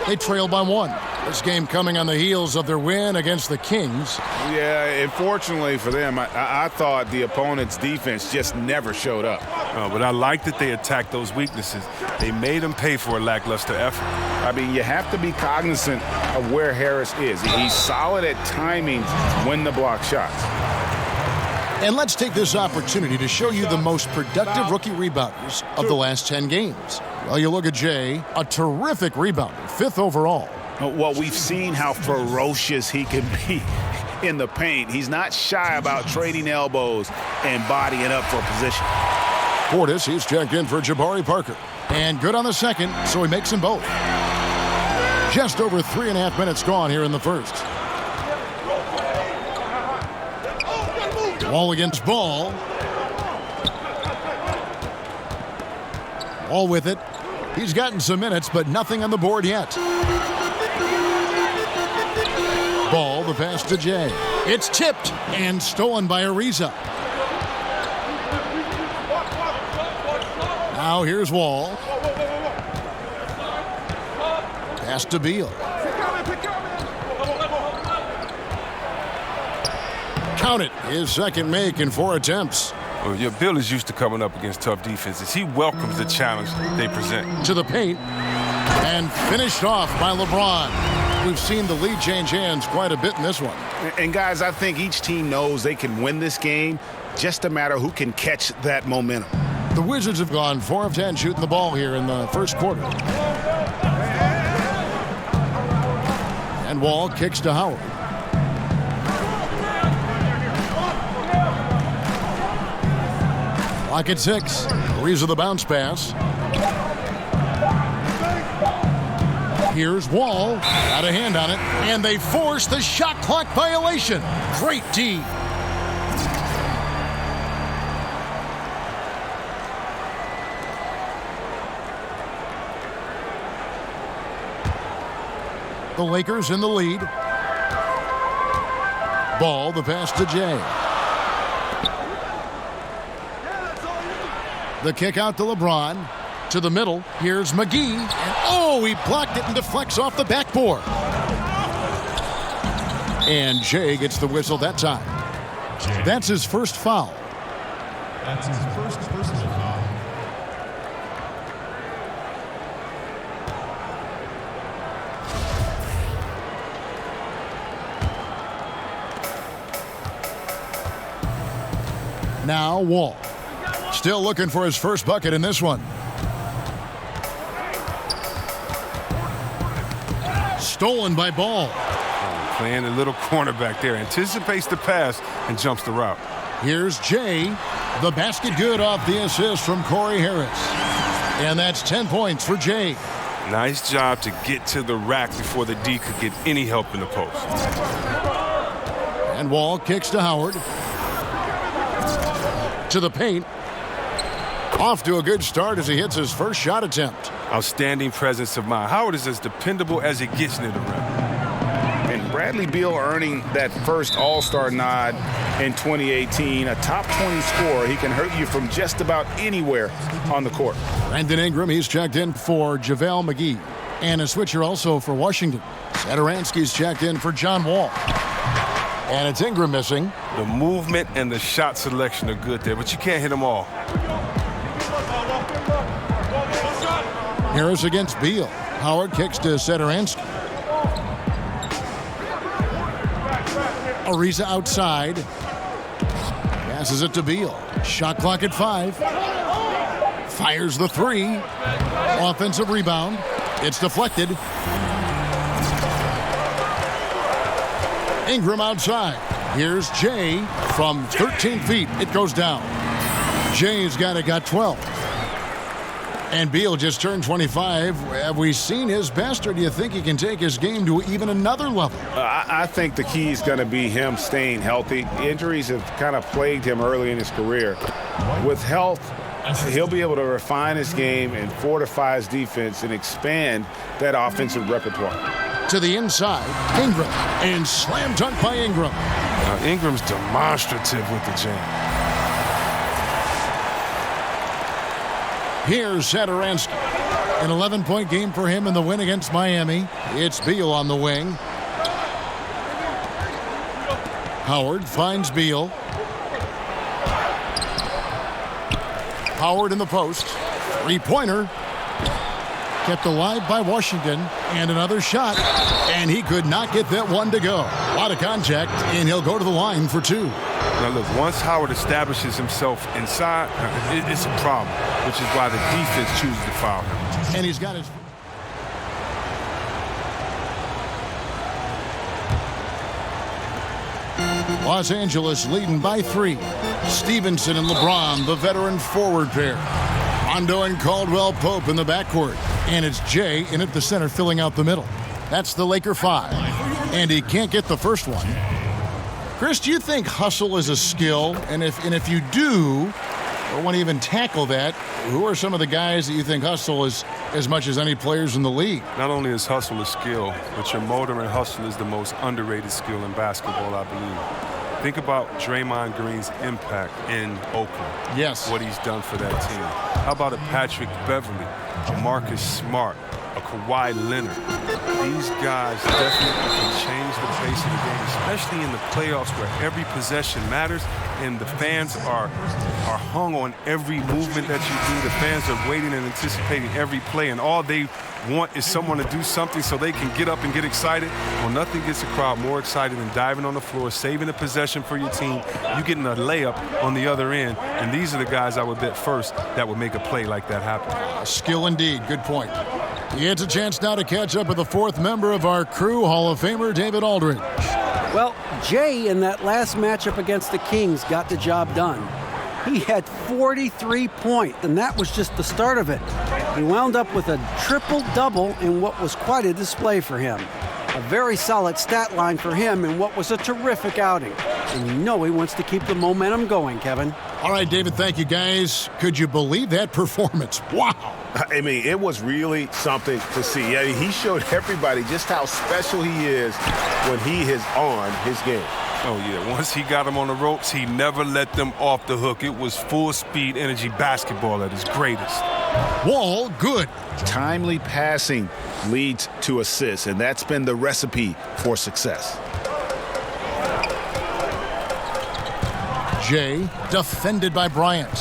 They trail by 1. This game coming on the heels of their win against the Kings. Yeah, unfortunately for them, I thought the opponent's defense just never showed up. But I like that they attacked those weaknesses. They made them pay for a lackluster effort. I mean, you have to be cognizant of where Harris is. He's solid at timing when to block shots. And let's take this opportunity to show you the most productive rookie rebounders of the last 10 games. Well, you look at Jay, a terrific rebounder, 5th overall. Well, we've seen how ferocious he can be in the paint. He's not shy about trading elbows and bodying up for position. Portis, he's checked in for Jabari Parker. And good on the second, so he makes them both. Just over 3.5 minutes gone here in the first. Wall against Ball. Ball with it. He's gotten some minutes, but nothing on the board yet. Ball, the pass to Jay. It's tipped and stolen by Ariza. Now here's Wall. Pass to Beal. Count it. His second make in 4 attempts. Well, your Bill is used to coming up against tough defenses. He welcomes the challenge they present. To the paint. And finished off by LeBron. We've seen the lead change hands quite a bit in this one. And guys, I think each team knows they can win this game. Just a matter who can catch that momentum. The Wizards have gone 4 of 10 shooting the ball here in the first quarter. And Wall kicks to Howard. Clock at 6. Ariza the bounce pass. Here's Wall. Got a hand on it. And they force the shot clock violation. Great D. The Lakers in the lead. Ball, the pass to Jay. The kick out to LeBron. To the middle. Here's McGee. And oh, he blocked it and deflects off the backboard. And Jay gets the whistle that time. That's his first foul. That's his first personal foul. Now Wall. Still looking for his first bucket in this one. Stolen by Ball. Playing a little cornerback there. Anticipates the pass and jumps the route. Here's Jay. The basket good off the assist from Corey Harris. And that's 10 points for Jay. Nice job to get to the rack before the D could get any help in the post. And Wall kicks to Howard. To the paint. Off to a good start as he hits his first shot attempt. Outstanding presence of mind. Howard is as dependable as it gets near the rim. And Bradley Beal earning that first All-Star nod in 2018. A top 20 scorer. He can hurt you from just about anywhere on the court. Brandon Ingram, he's checked in for JaVale McGee. And a switcher also for Washington. Satoransky's checked in for John Wall. And it's Ingram missing. The movement and the shot selection are good there, but you can't hit them all. Harris against Beal. Howard kicks to Satoransky. Ariza outside. Passes it to Beal. Shot clock at 5. Fires the 3. Offensive rebound. It's deflected. Ingram outside. Here's Jay from 13 feet. It goes down. Jay's got 12. And Beal just turned 25. Have we seen his best, or do you think he can take his game to even another level? I think the key is going to be him staying healthy. Injuries have kind of plagued him early in his career. With health, he'll be able to refine his game and fortify his defense and expand that offensive repertoire. To the inside, Ingram, and slam dunk by Ingram. Now Ingram's demonstrative with the jam. Here's Satoransky. An 11-point game for him in the win against Miami. It's Beal on the wing. Howard finds Beal. Howard in the post. Three-pointer. Kept alive by Washington. And another shot. And he could not get that one to go. A lot of contact, and he'll go to the line for 2. Now look, once Howard establishes himself inside, it's a problem, which is why the defense chooses to foul him. And he's got his... Los Angeles leading by 3. Stevenson and LeBron, the veteran forward pair. Rondo and Caldwell Pope in the backcourt. And it's Jay in at the center filling out the middle. That's the Laker 5. And he can't get the first one. Chris, do you think hustle is a skill? And if you do, or want to even tackle that, who are some of the guys that you think hustle is as much as any players in the league? Not only is hustle a skill, but your motor and hustle is the most underrated skill in basketball, I believe. Think about Draymond Green's impact in Oakland. Yes. What he's done for that team. How about a Patrick Beverly, a Marcus Smart, a Kawhi Leonard? These guys definitely can change the pace of the game, especially in the playoffs where every possession matters and the fans are hung on every movement that you do. The fans are waiting and anticipating every play, and all they want is someone to do something so they can get up and get excited. Well, nothing gets a crowd more excited than diving on the floor, saving a possession for your team, you getting a layup on the other end, and these are the guys I would bet first that would make a play like that happen. Skill indeed. Good point. He gets a chance now to catch up with the fourth member of our crew, Hall of Famer David Aldridge. Well, Jay in that last matchup against the Kings got the job done. He had 43 points, and that was just the start of it. He wound up with a triple-double in what was quite a display for him. A very solid stat line for him in what was a terrific outing. And you know he wants to keep the momentum going, Kevin. All right, David, thank you, guys. Could you believe that performance? Wow. I mean, it was really something to see. I mean, he showed everybody just how special he is when he is on his game. Oh, yeah. Once he got them on the ropes, he never let them off the hook. It was full-speed energy basketball at its greatest. Wall, good. Timely passing leads to assists, and that's been the recipe for success. Jay, defended by Bryant.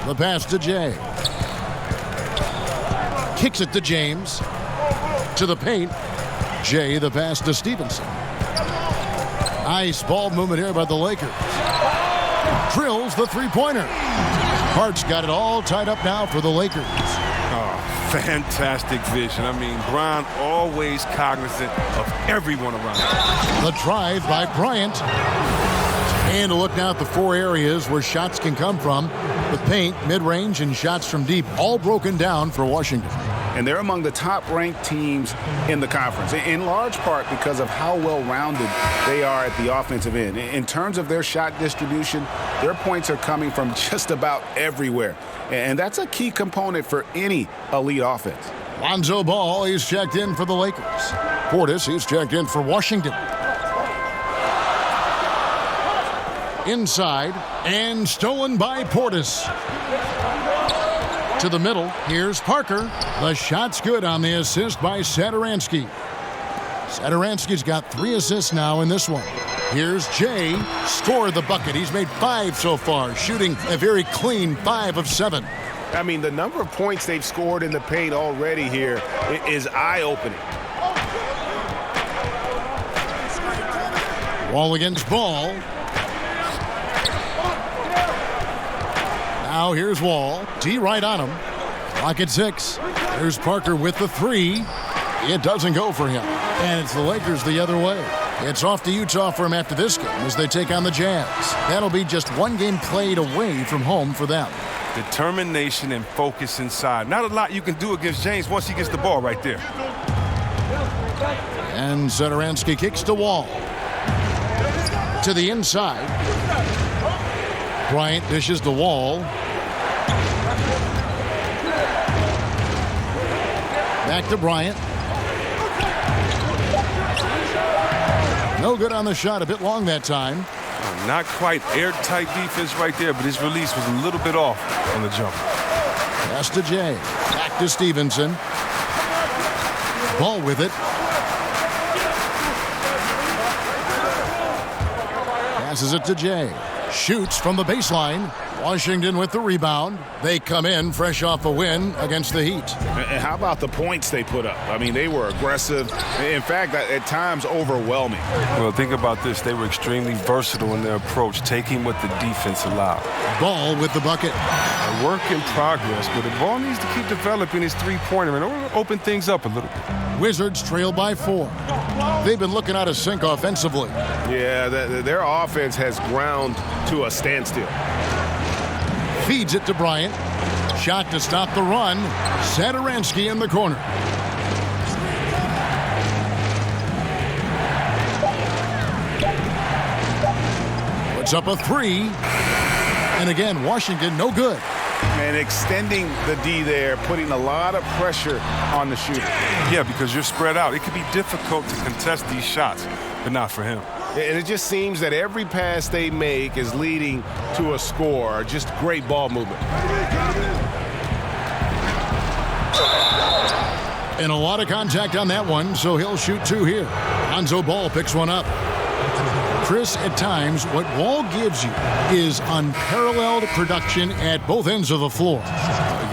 The pass to Jay. Kicks it to James. To the paint. Jay, the pass to Stevenson. Nice ball movement here by the Lakers. Drills the three-pointer. Hart's got it all tied up now for the Lakers. Oh, fantastic vision. I mean, Bron always cognizant of everyone around him. The drive by Bryant. And a look now at the four areas where shots can come from. The paint, mid-range, and shots from deep, all broken down for Washington. And they're among the top-ranked teams in the conference, in large part because of how well-rounded they are at the offensive end. In terms of their shot distribution, their points are coming from just about everywhere. And that's a key component for any elite offense. Lonzo Ball, he's checked in for the Lakers. Portis, he's checked in for Washington. Inside, and stolen by Portis. To the middle, here's Parker. The shot's good on the assist by Satoransky. Satoransky's got 3 assists now in this one. Here's Jay, scored the bucket. He's made 5 so far, shooting a very clean 5 of 7. I mean, the number of points they've scored in the paint already here is eye-opening. Wall against Ball. Now here's Wall. D right on him. Clock at 6. There's Parker with the 3. It doesn't go for him. And it's the Lakers the other way. It's off to Utah for him after this game as they take on the Jazz. That'll be just one game played away from home for them. Determination and focus inside. Not a lot you can do against James once he gets the ball right there. And Satoransky kicks to Wall. To the inside. Bryant dishes the Wall. Back to Bryant. No good on the shot. A bit long that time. Not quite airtight defense right there, but his release was a little bit off on the jump. Pass to Jay. Back to Stevenson. Ball with it. Passes it to Jay. Shoots from the baseline. Washington with the rebound. They come in fresh off a win against the Heat. And how about the points they put up? I mean, they were aggressive. In fact, at times overwhelming. Well, think about this. They were extremely versatile in their approach, taking what the defense allowed. Ball with the bucket. A work in progress, but the ball needs to keep developing his three-pointer and open things up a little bit. Wizards trail by 4. They've been looking out of sync offensively. Yeah, their offense has ground to a standstill. Feeds it to Bryant. Shot to stop the run. Satoransky in the corner. puts up a three. And again, Washington, no good. And extending the D there, putting a lot of pressure on the shooter. Yeah, because you're spread out. It can be difficult to contest these shots, but not for him. And it just seems that every pass they make is leading to a score. Just great ball movement. And a lot of contact on that one, so he'll shoot two here. Lonzo Ball picks one up. Chris, at times, what Wall gives you is unparalleled production at both ends of the floor.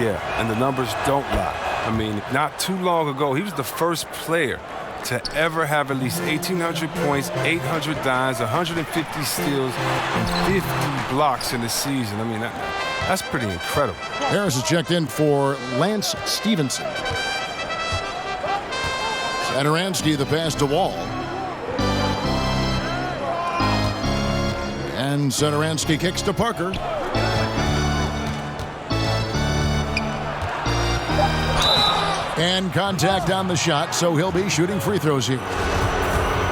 Yeah, and the numbers don't lie. I mean, not too long ago, he was the first player to ever have at least 1,800 points, 800 dimes, 150 steals, and 50 blocks in the season. I mean, that's pretty incredible. Harris is checked in for Lance Stevenson. Satoransky the pass to Wall. And Satoransky kicks to Parker. And contact on the shot, so he'll be shooting free throws here.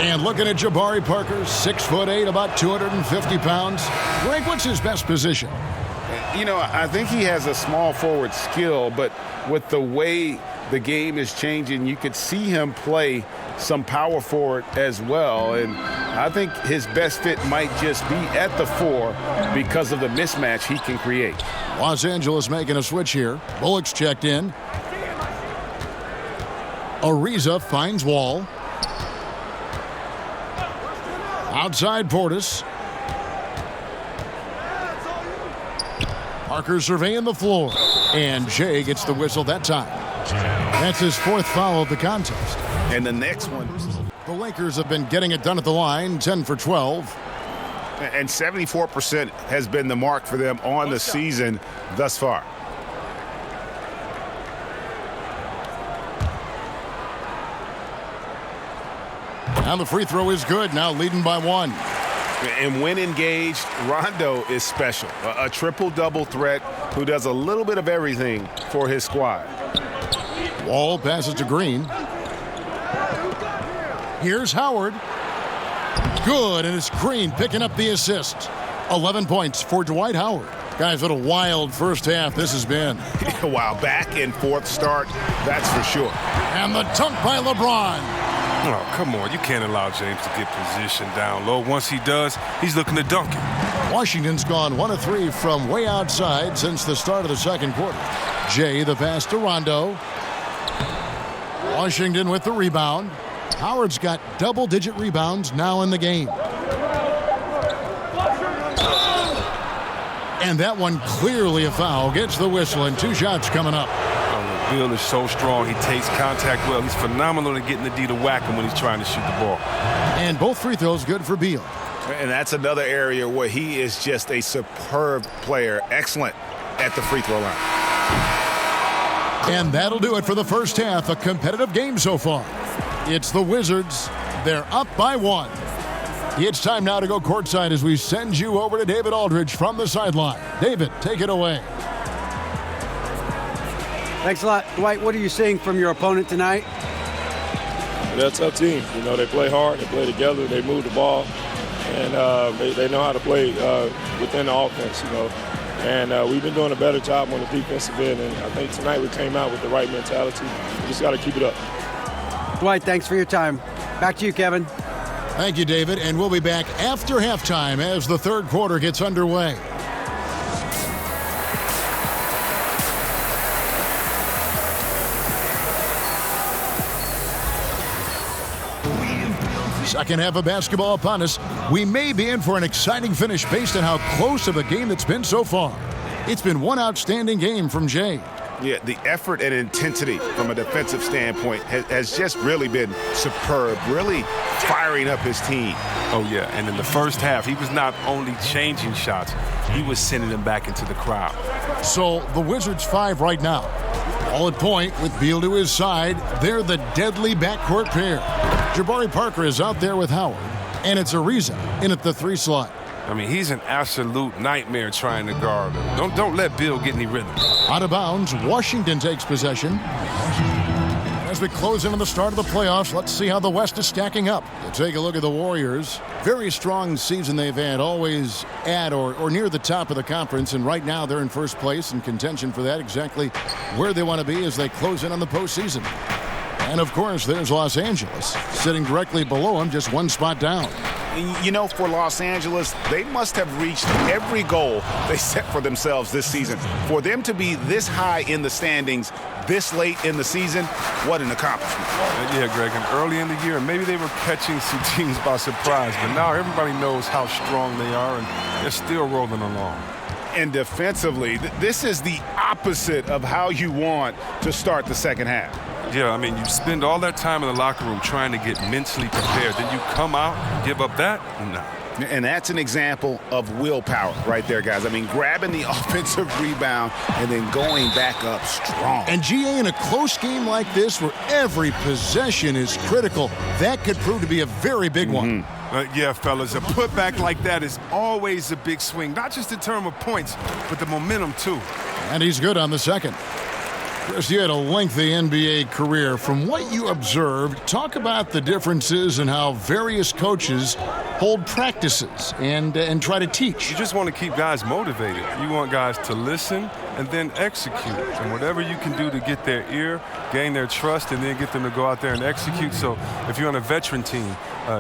And looking at Jabari Parker, 6'8", about 250 pounds. Greg, what's his best position? You know, I think he has a small forward skill, but with the way the game is changing, you could see him play some power forward as well. And I think his best fit might just be at the 4 because of the mismatch he can create. Los Angeles making a switch here. Bullock's checked in. Ariza finds Wall. Outside Portis. Parker surveying the floor. And Jay gets the whistle that time. That's his 4th foul of the contest. And the next one. The Lakers have been getting it done at the line, 10 for 12. And 74% has been the mark for them on the season thus far. And the free throw is good, now leading by 1. And when engaged, Rondo is special. A triple-double threat who does a little bit of everything for his squad. Wall passes to Green. Here's Howard. Good, and it's Green picking up the assist. 11 points for Dwight Howard. Guys, what a wild first half this has been. Wow, back and forth start, that's for sure. And the dunk by LeBron. Oh, come on. You can't allow James to get position down low. Once he does, he's looking to dunk it. Washington's gone 1 of 3 from way outside since the start of the second quarter. Jay the pass to Rondo. Washington with the rebound. Howard's got double-digit rebounds now in the game. And that one clearly a foul. Gets the whistle, and 2 shots coming up. Beal is so strong. He takes contact well. He's phenomenal at getting the D to whack him when he's trying to shoot the ball. And both free throws good for Beal. And that's another area where he is just a superb player. Excellent at the free throw line. And that'll do it for the first half. A competitive game so far. It's the Wizards. They're up by 1. It's time now to go courtside as we send you over to David Aldridge from the sideline. David, take it away. Thanks a lot. Dwight, what are you seeing from your opponent tonight? They're a tough team. You know, they play hard, they play together, they move the ball, and they know how to play within the offense, you know. And we've been doing a better job on the defensive end, and I think tonight we came out with the right mentality. We just got to keep it up. Dwight, thanks for your time. Back to you, Kevin. Thank you, David, and we'll be back after halftime as the third quarter gets underway. Second half of basketball upon us. We may be in for an exciting finish based on how close of a game it's been so far. It's been one outstanding game from Jay. Yeah, the effort and intensity from a defensive standpoint has just really been superb, really firing up his team. Oh, yeah, and in the first half, he was not only changing shots, he was sending them back into the crowd. So the Wizards 5 right now. All at point with Beal to his side. They're the deadly backcourt pair. Jabari Parker is out there with Howard, and it's Ariza in at the 3 slot. I mean, he's an absolute nightmare trying to guard him. Don't let Beal get any rhythm. Out of bounds, Washington takes possession. As we close in on the start of the playoffs, let's see how the West is stacking up. You take a look at the Warriors. Very strong season they've had, always at or near the top of the conference, and right now they're in first place in contention for that, exactly where they want to be as they close in on the postseason. And of course, there's Los Angeles, sitting directly below them, just one spot down. You know, for Los Angeles, they must have reached every goal they set for themselves this season. For them to be this high in the standings this late in the season, what an accomplishment. Yeah, Greg, and early in the year, maybe they were catching some teams by surprise, but now everybody knows how strong they are, and they're still rolling along. And defensively, this is the opposite of how you want to start the second half. Yeah, I mean, you spend all that time in the locker room trying to get mentally prepared. Then you come out and give up that? No. And that's an example of willpower right there, guys. I mean, grabbing the offensive rebound and then going back up strong. And GA, in a close game like this where every possession is critical, that could prove to be a very big one. Yeah, fellas, a putback like that is always a big swing, not just in terms of points, but the momentum, too. And he's good on the second. Chris, you had a lengthy NBA career. From what you observed, talk about the differences in how various coaches hold practices and try to teach. You just want to keep guys motivated. You want guys to listen and then execute. And whatever you can do to get their ear, gain their trust, and then get them to go out there and execute. So if you're on a veteran team,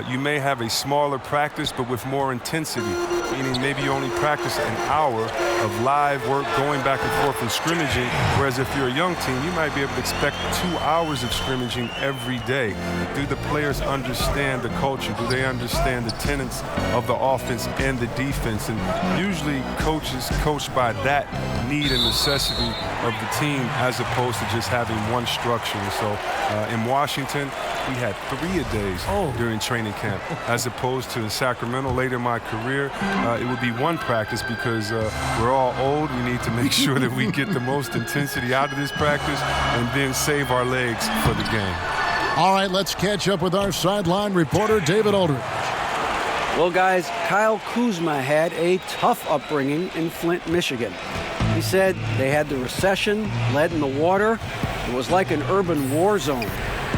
you may have a smaller practice but with more intensity, meaning maybe you only practice an hour of live work going back and forth and scrimmaging, whereas if you're a young team, you might be able to expect 2 hours of scrimmaging every day. Do the players understand the culture? Do they understand the tenets of the offense and the defense? And usually coaches coach by that need and necessity of the team as opposed to just having one structure. And so in Washington, we had 3-a-days during training camp, as opposed to in Sacramento later in my career, it would be one practice because we're all old. We need to make sure that we get the most intensity out of this practice and then save our legs for the game. All right, let's catch up with our sideline reporter, David Aldridge. Well, guys, Kyle Kuzma had a tough upbringing in Flint, Michigan. He said they had the recession, lead in the water. It was like an urban war zone.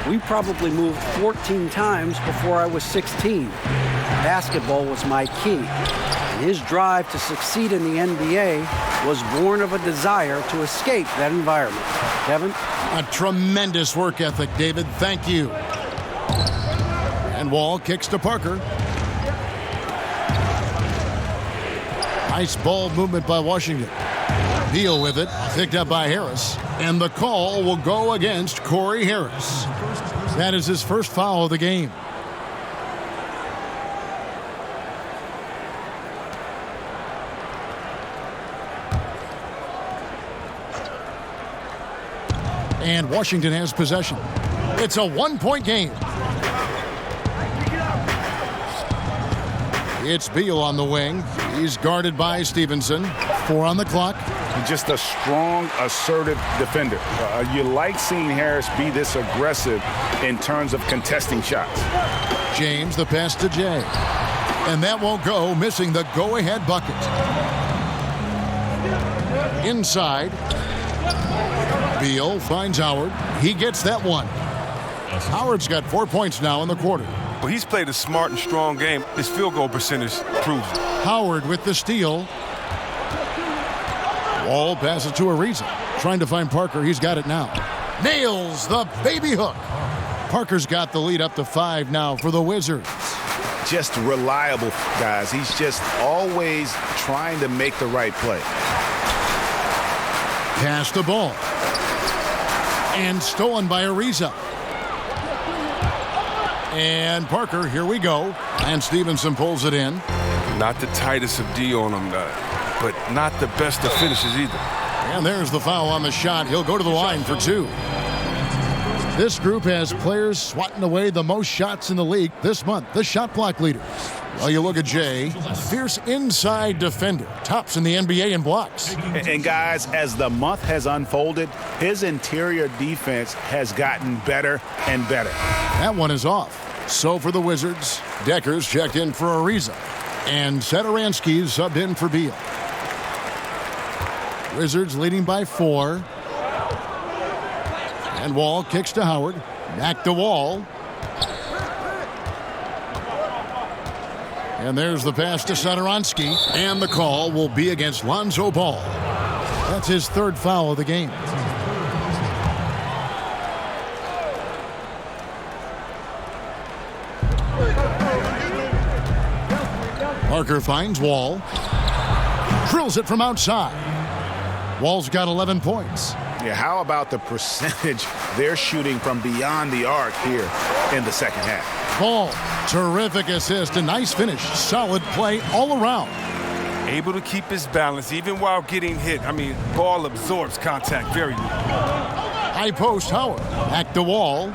We probably moved 14 times before I was 16. Basketball was my key. And his drive to succeed in the NBA was born of a desire to escape that environment. Kevin? A tremendous work ethic, David. Thank you. And Wall kicks to Parker. Nice ball movement by Washington. Beal with it, picked up by Harris. And the call will go against Corey Harris. That is his first foul of the game. And Washington has possession. It's a one-point game. It's Beal on the wing. He's guarded by Stevenson. 4 on the clock. Just a strong, assertive defender. You like seeing Harris be this aggressive in terms of contesting shots. James, the pass to Jay. And that won't go, missing the go-ahead bucket. Inside. Beal finds Howard. He gets that one. Howard's got 4 points now in the quarter. Well, he's played a smart and strong game. His field goal percentage proves it. Howard with the steal. Wall passes to Ariza. Trying to find Parker. He's got it now. Nails the baby hook. Parker's got the lead up to 5 now for the Wizards. Just reliable, guys. He's just always trying to make the right play. Pass the ball. And stolen by Ariza. And Parker, here we go. And Stevenson pulls it in. Not the tightest of D on him, but not the best of finishes either. And there's the foul on the shot. He'll go to the line for 2. This group has players swatting away the most shots in the league this month, the shot block leaders. Well, you look at Jay, fierce inside defender, tops in the NBA in blocks. And guys, as the month has unfolded, his interior defense has gotten better and better. That one is off. So for the Wizards, Decker's checked in for Ariza. And Satoransky's subbed in for Beal. Wizards leading by 4. And Wall kicks to Howard. Back to Wall. And there's the pass to Satoransky. And the call will be against Lonzo Ball. That's his third foul of the game. Parker finds Wall. Drills it from outside. Wall's got 11 points. Yeah, how about the percentage they're shooting from beyond the arc here in the second half? Ball, terrific assist, a nice finish, solid play all around. Able to keep his balance even while getting hit. I mean, Ball absorbs contact very well. High post Howard, back to Wall.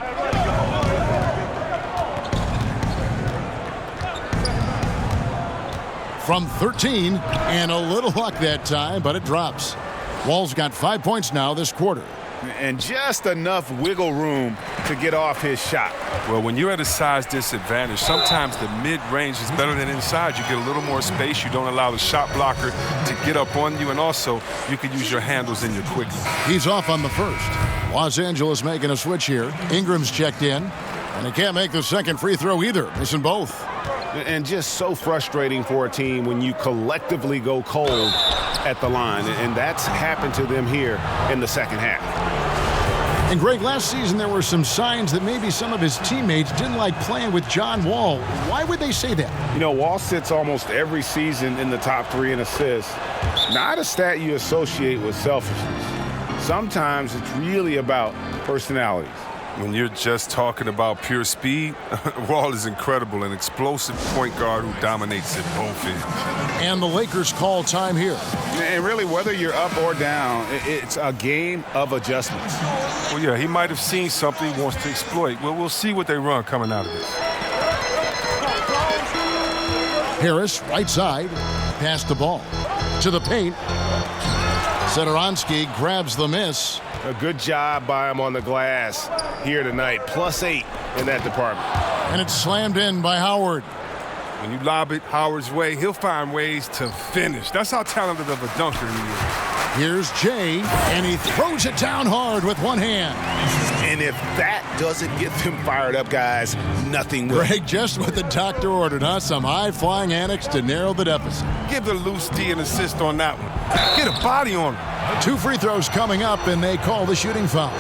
From 13, and a little luck that time, but it drops. Wall's got 5 points now this quarter. And just enough wiggle room to get off his shot. Well, when you're at a size disadvantage, sometimes the mid-range is better than inside. You get a little more space. You don't allow the shot blocker to get up on you, and also you can use your handles and your quickness. He's off on the first. Los Angeles making a switch here. Ingram's checked in, and he can't make the second free throw either, missing both. And just so frustrating for a team when you collectively go cold at the line, and that's happened to them here in the second half. And Greg, last season there were some signs that maybe some of his teammates didn't like playing with John Wall. Why would they say that? You know, Wall sits almost every season in the top 3 in assists. Not a stat you associate with selfishness. Sometimes it's really about personalities. When you're just talking about pure speed, Wall is incredible, an explosive point guard who dominates at both ends. And the Lakers call time here. And really, whether you're up or down, it's a game of adjustments. Well, yeah, he might have seen something he wants to exploit. Well, we'll see what they run coming out of this. Harris, right side, pass the ball to the paint. Satoransky grabs the miss. A good job by him on the glass here tonight. +8 in that department. And it's slammed in by Howard. When you lob it Howard's way, he'll find ways to finish. That's how talented of a dunker he is. Here's Jay, and he throws it down hard with one hand. And if that doesn't get them fired up, guys, nothing will. Greg, just what the doctor ordered, huh? Some high-flying antics to narrow the deficit. Give the loose D an assist on that one. Get a body on him. 2 free throws coming up, and they call the shooting foul.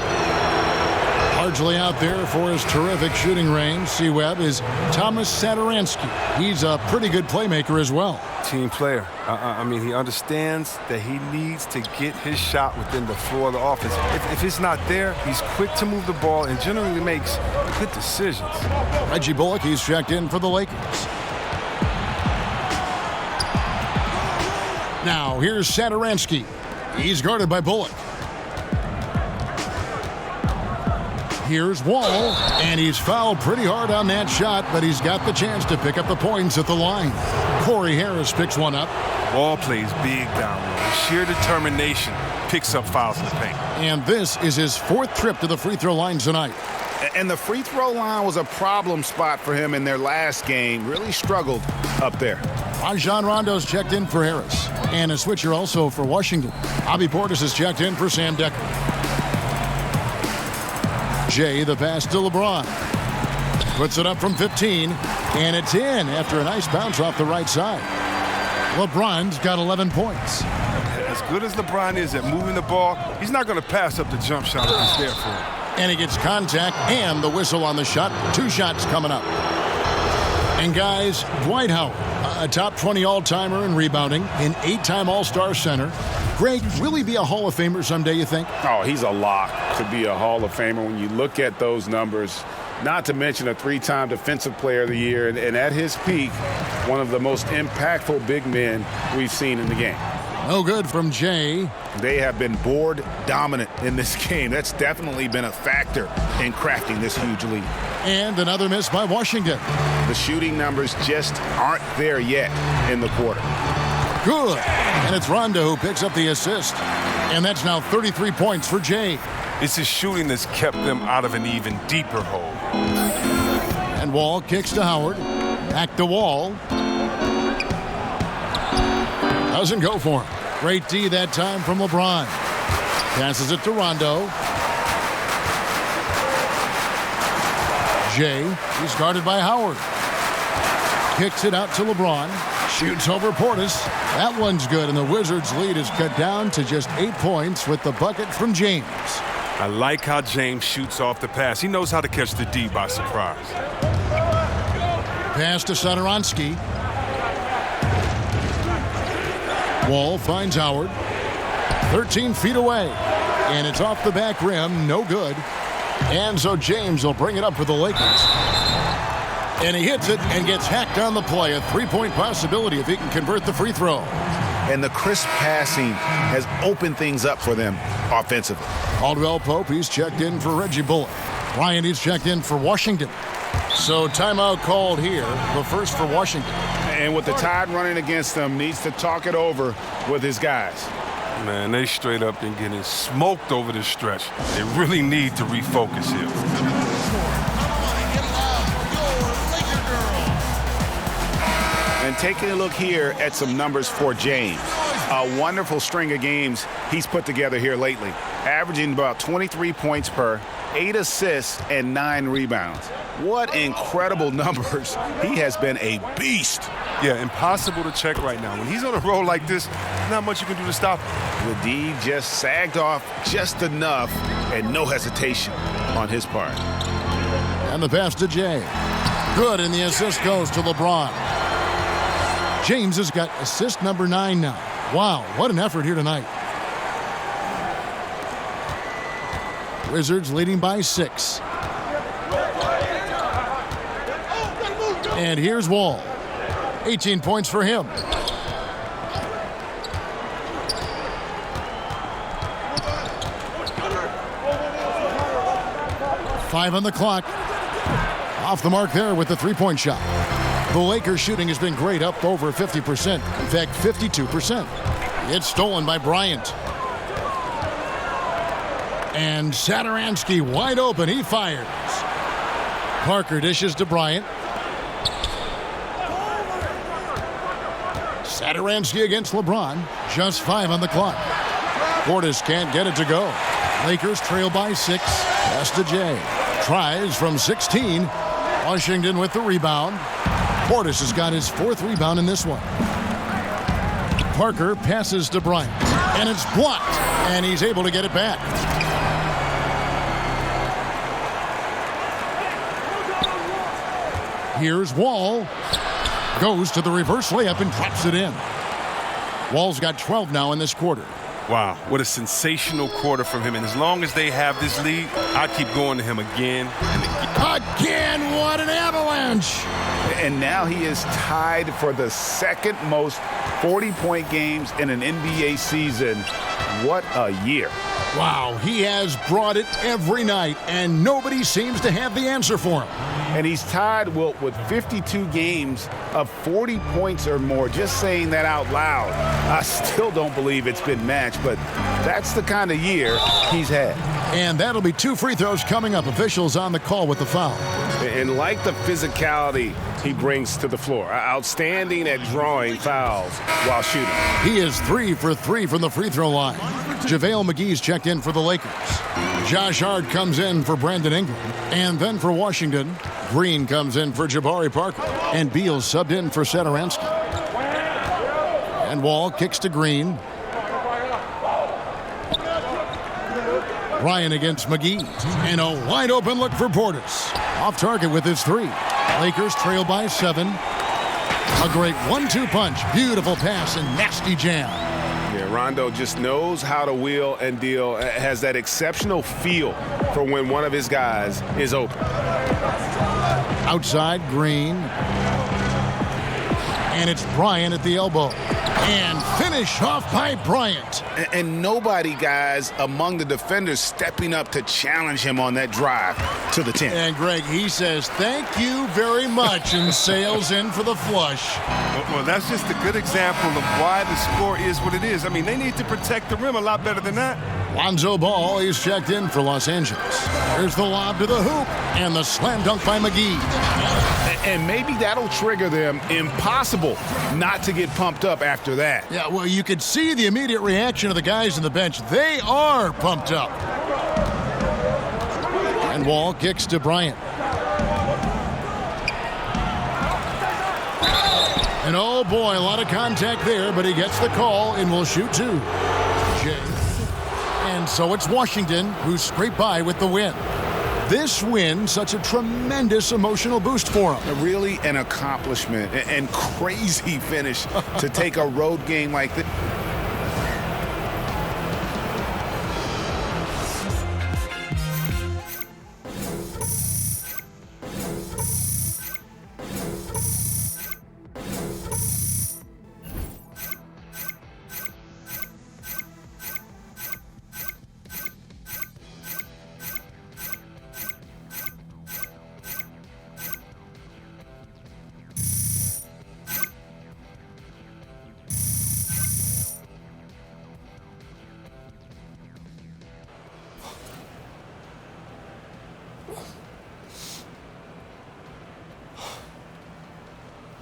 Largely out there for his terrific shooting range, C-Web, is Thomas Satoransky. He's a pretty good playmaker as well. Team player. I mean, he understands that he needs to get his shot within the floor of the offense. If it's not there, he's quick to move the ball and generally makes good decisions. Reggie Bullock, he's checked in for the Lakers. Now, here's Satoransky. He's guarded by Bullock. Here's Wall, and he's fouled pretty hard on that shot, but he's got the chance to pick up the points at the line. Corey Harris picks one up. Wall plays big down low. Sheer determination picks up fouls in the paint. And this is his 4th trip to the free throw line tonight. And the free throw line was a problem spot for him in their last game. Really struggled up there. Rajon Rondo's checked in for Harris. And a switcher also for Washington. Bobby Portis is checked in for Sam Dekker. Jay, the pass to LeBron. Puts it up from 15, and it's in after a nice bounce off the right side. LeBron's got 11 points. As good as LeBron is at moving the ball, he's not going to pass up the jump shot if he's there for it. And he gets contact and the whistle on the shot. 2 shots coming up. And guys, Dwight Howard, a top 20 all-timer in rebounding, an 8-time All-Star center. Greg, will he be a Hall of Famer someday, you think? Oh, he's a lock to be a Hall of Famer when you look at those numbers. Not to mention a 3-time Defensive Player of the Year, and at his peak, one of the most impactful big men we've seen in the game. No good from Jay. They have been board dominant in this game. That's definitely been a factor in crafting this huge lead. And another miss by Washington. The shooting numbers just aren't there yet in the quarter. Good. And it's Rondo who picks up the assist. And that's now 33 points for Jay. It's his shooting that's kept them out of an even deeper hole. And Wall kicks to Howard. Back to Wall. Doesn't go for him. Great D that time from LeBron. Passes it to Rondo. Jay, he's guarded by Howard. Kicks it out to LeBron. Shoots over Portis. That one's good, and the Wizards' lead is cut down to just 8 points with the bucket from James. I like how James shoots off the pass. He knows how to catch the D by surprise. Pass to Satoransky. Wall finds Howard. 13 feet away. And it's off the back rim. No good. And so James will bring it up for the Lakers. And he hits it and gets hacked on the play. A three-point possibility if he can convert the free throw. And the crisp passing has opened things up for them offensively. Caldwell Pope, he's checked in for Reggie Bullock. Bryant, he's checked in for Washington. So timeout called here, the first for Washington. And with the Tide running against them, needs to talk it over with his guys. Man, they straight up been getting smoked over this stretch. They really need to refocus here. And taking a look here at some numbers for James. A wonderful string of games he's put together here lately. Averaging about 23 points per, 8 assists, and 9 rebounds. What incredible numbers. He has been a beast. Yeah, impossible to check right now. When he's on a roll like this, not much you can do to stop him. The D just sagged off just enough, and no hesitation on his part. And the pass to Jay. Good, and the assist goes to LeBron. James has got assist number 9 now. Wow, what an effort here tonight. Wizards leading by 6. And here's Wall. 18 points for him. Five on the clock. Off the mark there with the three-point shot. The Lakers shooting has been great, up over 50%. In fact, 52%. It's stolen by Bryant. And Satoransky wide open. He fires. Parker dishes to Bryant. Satoransky against LeBron. Just 5 on the clock. Portis can't get it to go. Lakers trail by 6. Pass to Jay. Tries from 16. Washington with the rebound. Portis has got his 4th rebound in this one. Parker passes to Bryant. And it's blocked. And he's able to get it back. Here's Wall. Goes to the reverse layup and drops it in. Wall's got 12 now in this quarter. Wow, what a sensational quarter from him. And as long as they have this lead, I keep going to him again and again. Again, what an avalanche! And now he is tied for the second most 40-point games in an NBA season. What a year. Wow, he has brought it every night, and nobody seems to have the answer for him. And he's tied, Wilt, with 52 games of 40 points or more. Just saying that out loud. I still don't believe it's been matched, but that's the kind of year he's had. And that'll be 2 free throws coming up. Officials on the call with the foul. And like the physicality he brings to the floor, outstanding at drawing fouls while shooting. He is 3 for 3 from the free throw line. JaVale McGee's checked in for the Lakers. Josh Hart comes in for Brandon Ingram. And then for Washington, Green comes in for Jabari Parker. And Beal subbed in for Satoransky. And Wall kicks to Green. Ryan against McGee. And a wide open look for Portis. Off target with his 3. Lakers trail by 7. A great 1-2 punch. Beautiful pass and nasty jam. Yeah, Rondo just knows how to wheel and deal. Has that exceptional feel for when one of his guys is open. Outside, Green. And it's Bryant at the elbow. And finish off by Bryant. And nobody, guys, among the defenders stepping up to challenge him on that drive to the 10. And Greg, he says, thank you very much, and sails in for the flush. Well, that's just a good example of why the score is what it is. I mean, they need to protect the rim a lot better than that. Lonzo Ball is checked in for Los Angeles. Here's the lob to the hoop, and the slam dunk by McGee. And maybe that'll trigger them. Impossible not to get pumped up after that. Yeah, well, you could see the immediate reaction of the guys on the bench. They are pumped up. And Wall kicks to Bryant. And oh boy, a lot of contact there, but he gets the call and will shoot two. And so it's Washington who scraped by with the win. This win, such a tremendous emotional boost for him. Really an accomplishment and crazy finish to take a road game like this.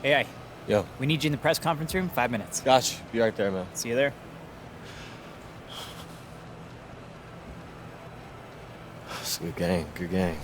AI. Yo. We need you in the press conference room. 5 minutes. Gotcha. Be right there, man. See you there. It's a good game. Good game.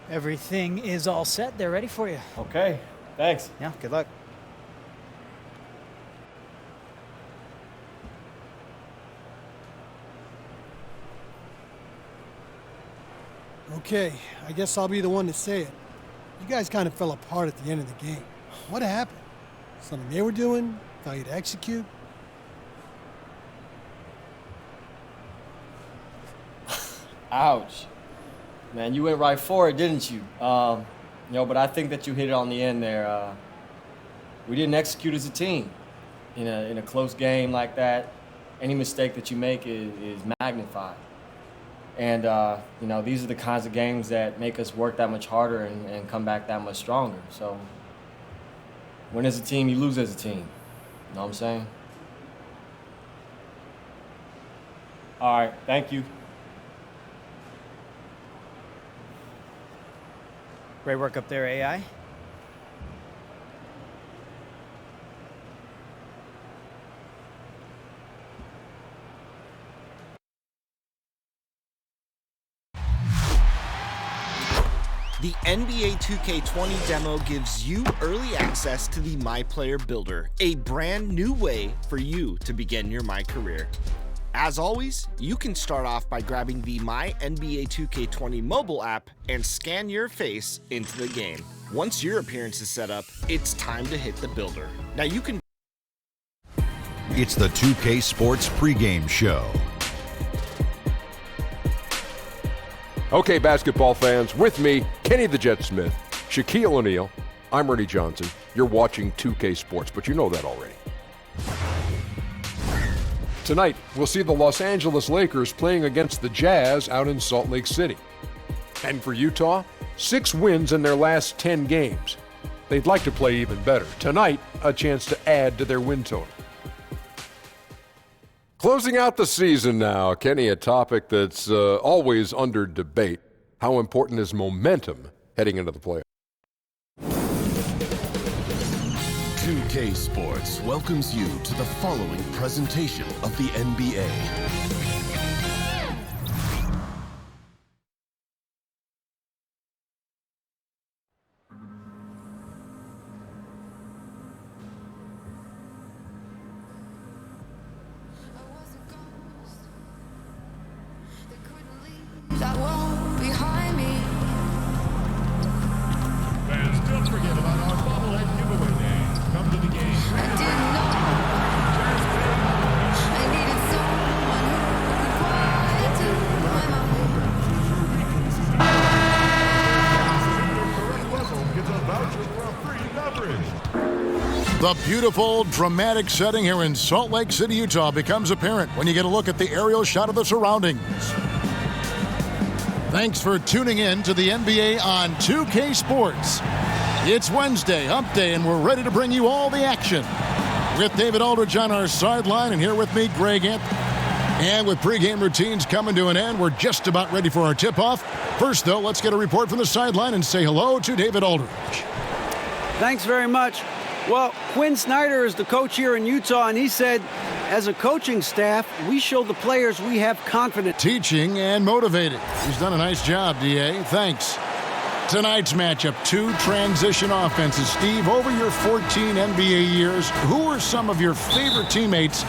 Everything is all set. They're ready for you. Okay. Thanks. Yeah, good luck. Okay, I guess I'll be the one to say it. You guys kind of fell apart at the end of the game. What happened? Something they were doing? Thought you'd execute? Ouch. Man, you went right for it, didn't you? But I think that you hit it on the end there. We didn't execute as a team. In a close game like that, any mistake that you make is magnified. And, these are the kinds of games that make us work that much harder and come back that much stronger. So, win as a team, you lose as a team. You know what I'm saying? All right, thank you. Great work up there, AI. The NBA 2K20 demo gives you early access to the My Player Builder, a brand new way for you to begin your My career. As always, you can start off by grabbing the My NBA 2K20 mobile app and scan your face into the game. Once your appearance is set up, it's time to hit the builder. Now you can... It's the 2K Sports pregame show. Okay, basketball fans, with me, Kenny the Jet Smith, Shaquille O'Neal, I'm Ernie Johnson. You're watching 2K Sports, but you know that already. Tonight, we'll see the Los Angeles Lakers playing against the Jazz out in Salt Lake City. And for Utah, 6 wins in their last 10 games. They'd like to play even better. Tonight, a chance to add to their win total. Closing out the season now, Kenny, a topic that's always under debate. How important is momentum heading into the playoffs? 2K Sports welcomes you to the following presentation of the NBA. That wall behind me. Fans, don't forget about our bobblehead giveaway day. Come to the game. I didn't know I needed someone who The beautiful, dramatic setting here in Salt Lake City, Utah becomes apparent when you get a look at the aerial shot of the surroundings. Thanks for tuning in to the NBA on 2K Sports. It's Wednesday, hump day, and we're ready to bring you all the action. With David Aldridge on our sideline, and here with me, Greg Anthony. And with pregame routines coming to an end, we're just about ready for our tip-off. First, though, let's get a report from the sideline and say hello to David Aldridge. Thanks very much. Well, Quinn Snyder is the coach here in Utah, and he said, as a coaching staff, we show the players we have confidence. Teaching and motivated. He's done a nice job, D.A. Thanks. Tonight's matchup, two transition offenses. Steve, over your 14 NBA years, who are some of your favorite teammates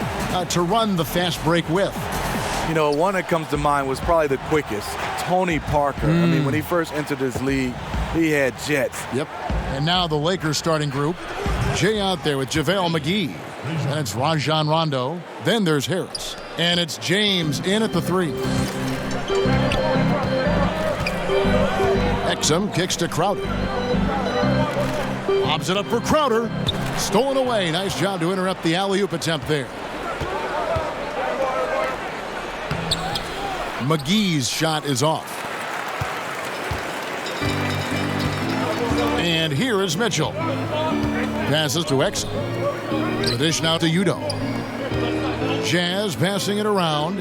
to run the fast break with? You know, one that comes to mind was probably the quickest, Tony Parker. I mean, when he first entered this league, he had jets. Yep. And now the Lakers starting group. Jay out there with JaVale McGee. Then it's Rajon Rondo. Then there's Harris. And it's James in at the three. Exum kicks to Crowder. Lobs it up for Crowder. Stolen away. Nice job to interrupt the alley-oop attempt there. McGee's shot is off. And here is Mitchell. Passes to Exum. The dish now to Udo. Jazz passing it around.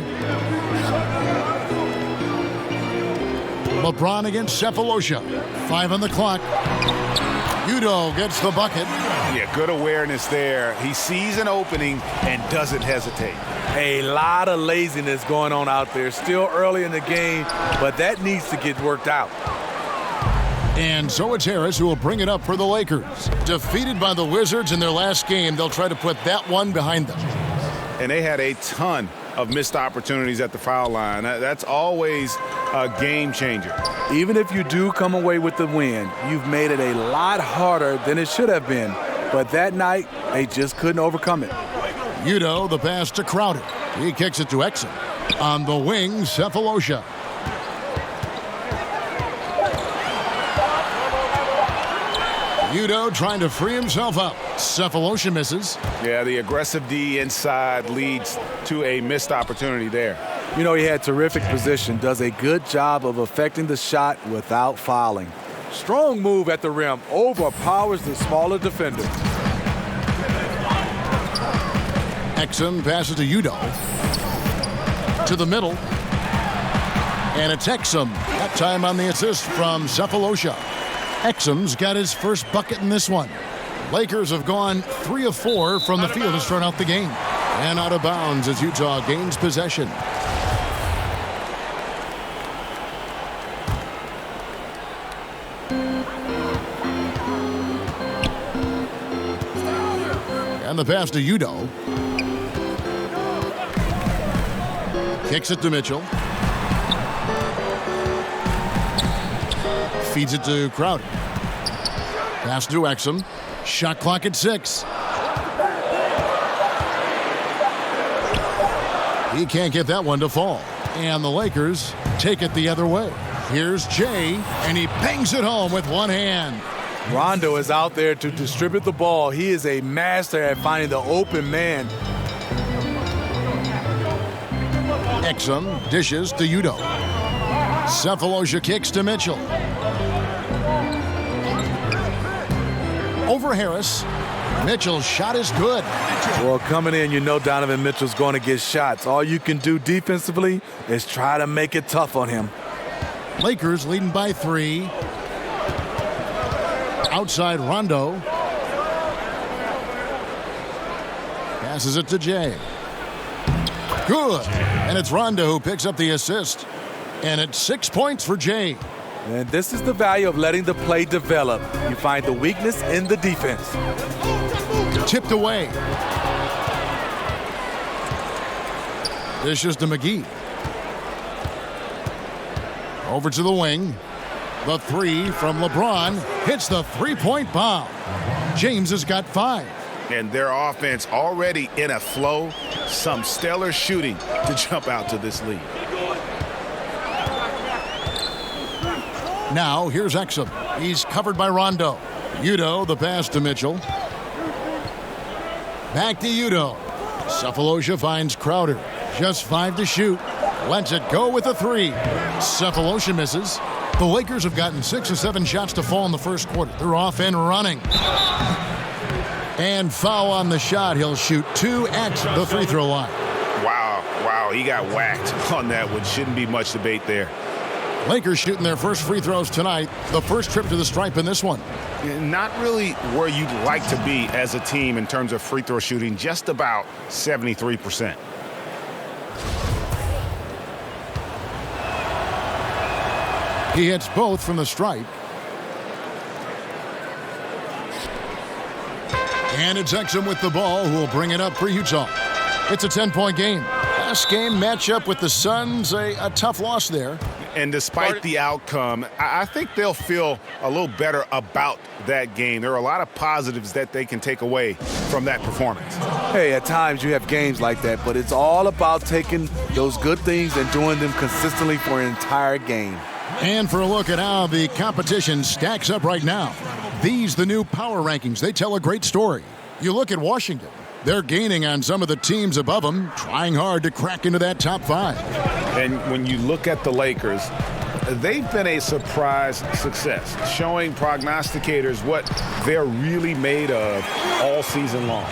LeBron against Cephalosha. 5 on the clock. Udo gets the bucket. Yeah, good awareness there. He sees an opening and doesn't hesitate. A lot of laziness going on out there. Still early in the game, but that needs to get worked out. And so it's Harris who will bring it up for the Lakers. Defeated by the Wizards in their last game, they'll try to put that one behind them. And they had a ton of missed opportunities at the foul line. That's always a game changer. Even if you do come away with the win, you've made it a lot harder than it should have been. But that night, they just couldn't overcome it. Udo, the pass to Crowder. He kicks it to Exum. On the wing, Cephalosha. Udo trying to free himself up. Cephalosha misses. Yeah, the aggressive D inside leads to a missed opportunity there. You know, he had terrific position, does a good job of affecting the shot without fouling. Strong move at the rim, overpowers the smaller defender. Exum passes to Udo. To the middle. And it's Exum. That time on the assist from Cephalosha. Exum's got his first bucket in this one. Lakers have gone 3 of 4 from the field to start out the game. And out of bounds as Utah gains possession. And the pass to Udo. Kicks it to Mitchell. Feeds it to Crowder. Pass to Exum. Shot clock at 6. He can't get that one to fall. And the Lakers take it the other way. Here's Jay, and he bangs it home with one hand. Rondo is out there to distribute the ball. He is a master at finding the open man. Exum dishes to Udo. Cephalosha kicks to Mitchell. Over Harris. Mitchell's shot is good. Well, coming in, you know Donovan Mitchell's going to get shots. All you can do defensively is try to make it tough on him. Lakers leading by 3. Outside Rondo. Passes it to Jay. Good. And it's Rondo who picks up the assist. And it's 6 points for Jay. And this is the value of letting the play develop. You find the weakness in the defense. Tipped away. Dishes to McGee. Over to the wing. The 3 from LeBron hits the three-point bomb. James has got 5. And their offense already in a flow. Some stellar shooting to jump out to this lead. Now, here's Exum. He's covered by Rondo. Udo, the pass to Mitchell. Back to Udo. Cephalosha finds Crowder. Just 5 to shoot. Lets it go with a 3. Cephalosha misses. The Lakers have gotten 6 or 7 shots to fall in the first quarter. They're off and running. And foul on the shot. He'll shoot 2 at the free throw line. Wow, he got whacked on that one. Shouldn't be much debate there. Lakers shooting their first free throws tonight. The first trip to the stripe in this one. Not really where you'd like to be as a team in terms of free throw shooting, just about 73%. He hits both from the stripe. And it's Exum with the ball, who will bring it up for Utah. It's a 10-point game. Last game matchup with the Suns, a tough loss there. And despite the outcome, I think they'll feel a little better about that game. There are a lot of positives that they can take away from that performance. Hey, at times you have games like that, but it's all about taking those good things and doing them consistently for an entire game. And for a look at how the competition stacks up right now, these the new power rankings. They tell a great story. You look at Washington. They're gaining on some of the teams above them, trying hard to crack into that top 5. And when you look at the Lakers, they've been a surprise success, showing prognosticators what they're really made of all season long.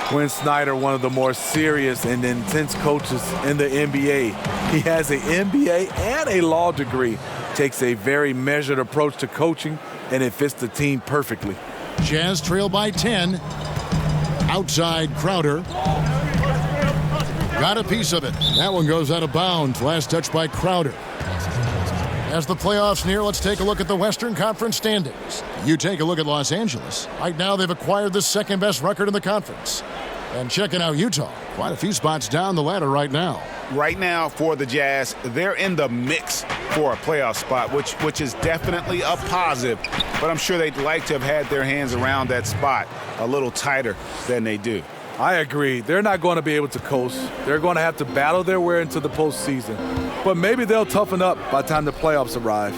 Quinn Snyder, one of the more serious and intense coaches in the NBA. He has an MBA and a law degree, takes a very measured approach to coaching, and it fits the team perfectly. Jazz trail by 10. Outside Crowder. Got a piece of it. That one goes out of bounds. Last touch by Crowder. As the playoffs near, let's take a look at the Western Conference standings. You take a look at Los Angeles. Right now, they've acquired the second-best record in the conference. And checking out Utah, quite a few spots down the ladder right now. Right now, for the Jazz, they're in the mix for a playoff spot, which is definitely a positive. But I'm sure they'd like to have had their hands around that spot a little tighter than they do. I agree. They're not going to be able to coast. They're going to have to battle their way into the postseason. But maybe they'll toughen up by the time the playoffs arrive.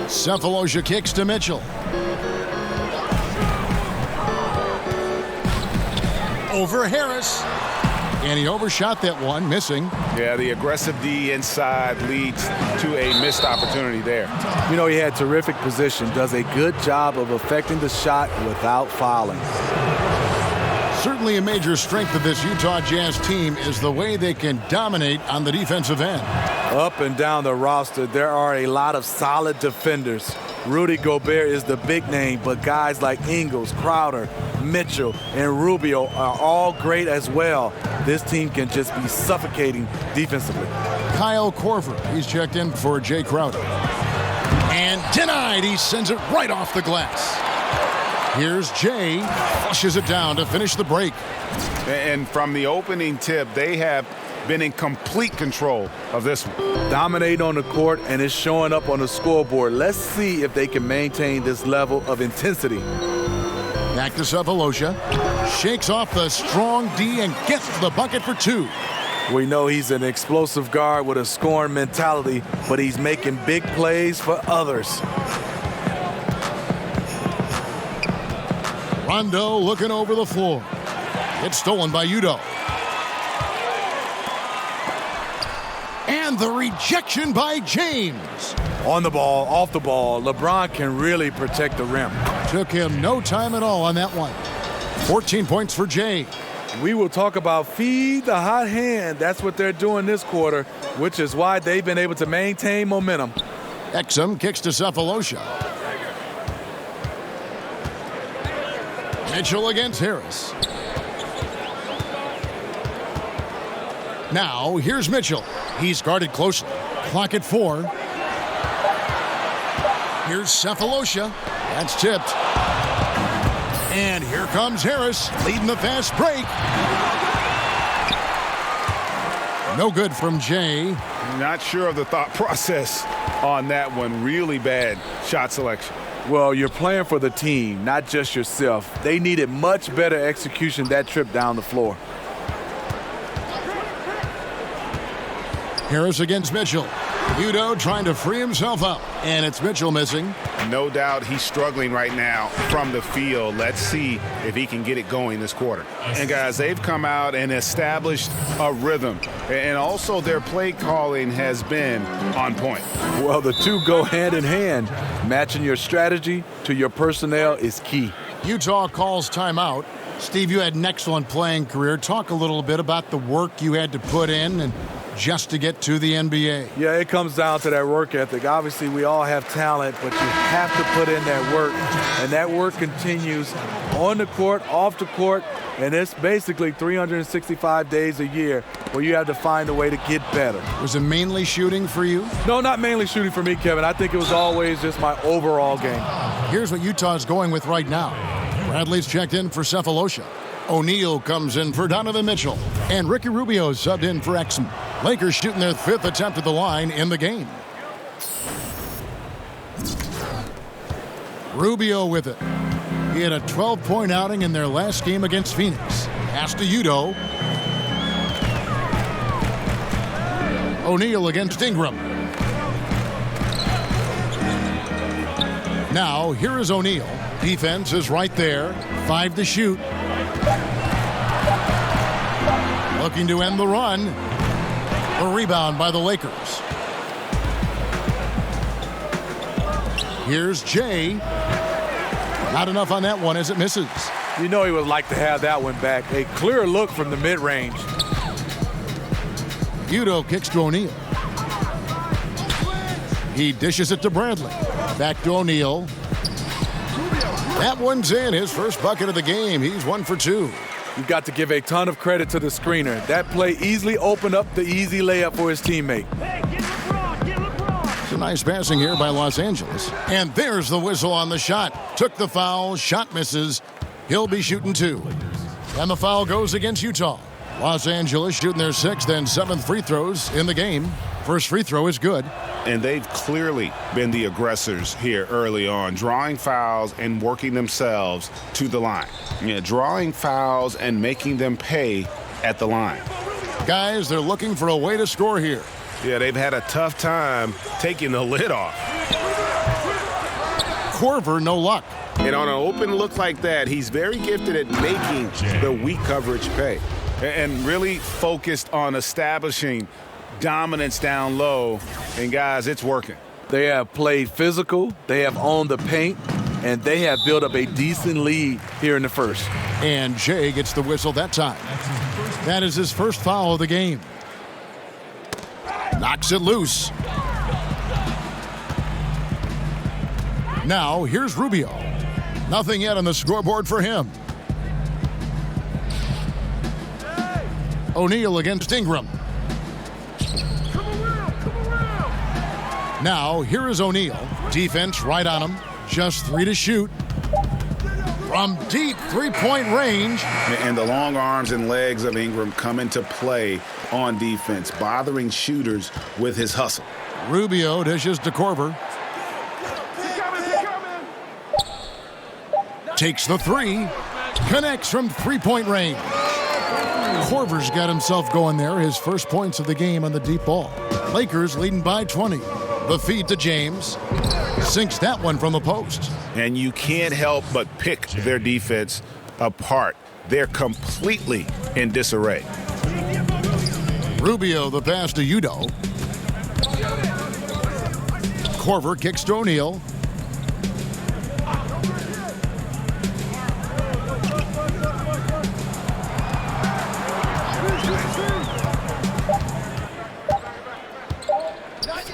Cephalosha kicks to Mitchell. Over Harris. And he overshot that one, missing. Yeah, the aggressive D inside leads to a missed opportunity there. You know, he had terrific position, does a good job of affecting the shot without fouling. Certainly a major strength of this Utah Jazz team is the way they can dominate on the defensive end. Up and down the roster, there are a lot of solid defenders. Rudy Gobert is the big name, but guys like Ingles, Crowder, Mitchell, and Rubio are all great as well. This team can just be suffocating defensively. Kyle Korver, he's checked in for Jay Crowder. And denied, he sends it right off the glass. Here's Jay, flushes it down to finish the break. And from the opening tip, they have been in complete control of this one. Dominating on the court, and it's showing up on the scoreboard. Let's see if they can maintain this level of intensity. Back to Cephalosha. Shakes off the strong D and gets to the bucket for 2. We know he's an explosive guard with a scoring mentality, but he's making big plays for others. Rondo looking over the floor. It's stolen by Udo. And the rejection by James. On the ball, off the ball, LeBron can really protect the rim. Took him no time at all on that one. 14 points for Jay. We will talk about feed the hot hand. That's what they're doing this quarter, which is why they've been able to maintain momentum. Exum kicks to Cephalosha. Mitchell against Harris. Now, here's Mitchell. He's guarded closely. Clock at 4. Here's Cephalosha. That's tipped. And here comes Harris, leading the fast break. No good from Jay. Not sure of the thought process on that one. Really bad shot selection. Well, you're playing for the team, not just yourself. They needed much better execution that trip down the floor. Harris against Mitchell. Udo trying to free himself up, and it's Mitchell missing. No doubt he's struggling right now from the field. Let's see if he can get it going this quarter. And guys, they've come out and established a rhythm, and also their play calling has been on point. Well, the two go hand in hand. Matching your strategy to your personnel is key. Utah calls timeout. Steve, you had an excellent playing career. Talk a little bit about the work you had to put in and just to get to the NBA. Yeah, it comes down to that work ethic. Obviously, we all have talent, but you have to put in that work. And that work continues on the court, off the court, and it's basically 365 days a year where you have to find a way to get better. Was it mainly shooting for you? No, not mainly shooting for me, Kevin. I think it was always just my overall game. Here's what Utah's going with right now. Bradley's checked in for Cephalosha. O'Neal comes in for Donovan Mitchell. And Ricky Rubio subbed in for Exum. Lakers shooting their 5th attempt at the line in the game. Rubio with it. He had a 12-point outing in their last game against Phoenix. Pass to Udo. O'Neal against Ingram. Now, here is O'Neal. Defense is right there. 5 to shoot. Looking to end the run. A rebound by the Lakers. Here's Jay. Not enough on that one as it misses. You know he would like to have that one back. A clear look from the mid-range. Udo kicks to O'Neal. He dishes it to Bradley. Back to O'Neal. That one's in. His first bucket of the game. He's 1 for 2. You've got to give a ton of credit to the screener. That play easily opened up the easy layup for his teammate. It's a nice passing here by Los Angeles. And there's the whistle on the shot. Took the foul. Shot misses. He'll be shooting 2. And the foul goes against Utah. Los Angeles shooting their 6th and 7th free throws in the game. First free throw is good. And they've clearly been the aggressors here early on, drawing fouls and working themselves to the line. Yeah, drawing fouls and making them pay at the line. Guys, they're looking for a way to score here. Yeah, they've had a tough time taking the lid off. Korver, no luck. And on an open look like that, he's very gifted at making the weak coverage pay. And really focused on establishing dominance down low. And guys, it's working. They have played physical, they have owned the paint, and they have built up a decent lead here in the first. And Jay gets the whistle that time. That is his first foul of the game. Knocks it loose. Now, here's Rubio. Nothing yet on the scoreboard for him. O'Neal against Ingram. Now, here is O'Neal. Defense right on him. Just 3 to shoot. From deep three-point range. And the long arms and legs of Ingram come into play on defense, bothering shooters with his hustle. Rubio dishes to Korver. Takes the 3. Connects from three-point range. Korver's got himself going there. His first points of the game on the deep ball. Lakers leading by 20. The feed to James. Sinks that one from the post. And you can't help but pick their defense apart. They're completely in disarray. Rubio the pass to Udo. Korver kicks to O'Neal.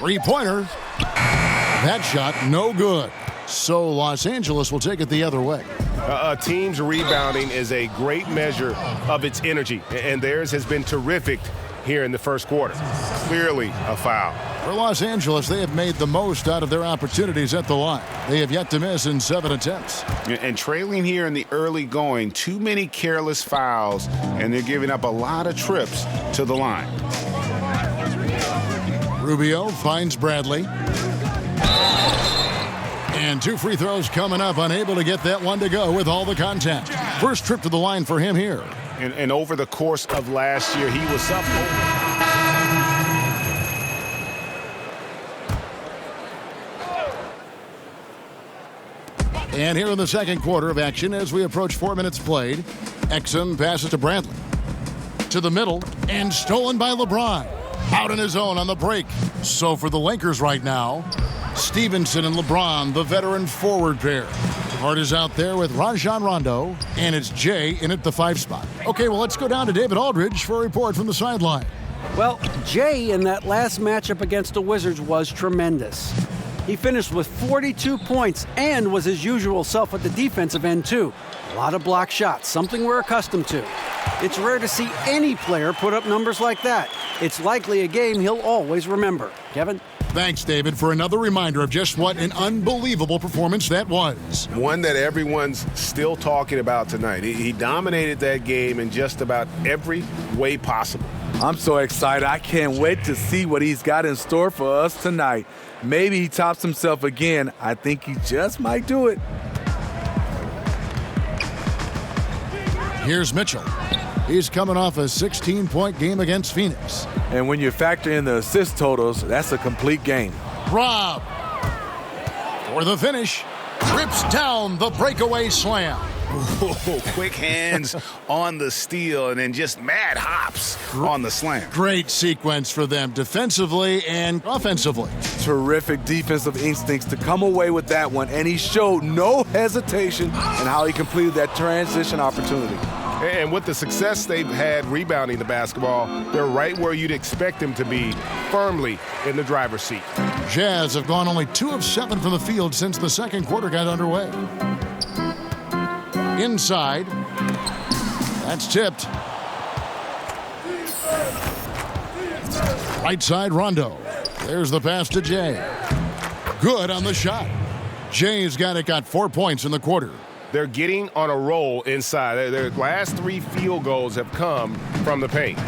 Three-pointer. That shot, no good. So Los Angeles will take it the other way. A team's rebounding is a great measure of its energy, and theirs has been terrific here in the first quarter. Clearly a foul. For Los Angeles, they have made the most out of their opportunities at the line. They have yet to miss in 7 attempts. And trailing here in the early going, too many careless fouls, and they're giving up a lot of trips to the line. Rubio finds Bradley. And 2 free throws coming up, unable to get that one to go with all the contact. First trip to the line for him here. And over the course of last year, he was up. And here in the second quarter of action, as we approach 4 minutes played, Exum passes to Bradley. To the middle, and stolen by LeBron. Out on his own on the break. So for the Lakers right now, Stevenson and LeBron, the veteran forward pair. Hart is out there with Rajon Rondo, and it's Jay in at the 5 spot. Okay, well, let's go down to David Aldridge for a report from the sideline. Well, Jay in that last matchup against the Wizards was tremendous. He finished with 42 points and was his usual self at the defensive end, too. A lot of block shots, something we're accustomed to. It's rare to see any player put up numbers like that. It's likely a game he'll always remember. Kevin? Thanks, David, for another reminder of just what an unbelievable performance that was. One that everyone's still talking about tonight. He dominated that game in just about every way possible. I'm so excited. I can't wait to see what he's got in store for us tonight. Maybe he tops himself again. I think he just might do it. Here's Mitchell. He's coming off a 16-point game against Phoenix. And when you factor in the assist totals, that's a complete game. Rob for the finish. Trips down the breakaway slam. Ooh, quick hands on the steal and then just mad hops on the slam. Great sequence for them defensively and offensively. Terrific defensive instincts to come away with that one, and he showed no hesitation in how he completed that transition opportunity. And with the success they've had rebounding the basketball, they're right where you'd expect them to be, firmly in the driver's seat. Jazz have gone only 2 of 7 from the field since the second quarter got underway. Inside. That's tipped. Right side, Rondo. There's the pass to Jay. Good on the shot. Jay's got 4 points in the quarter. They're getting on a roll inside. Their last 3 field goals have come from the paint.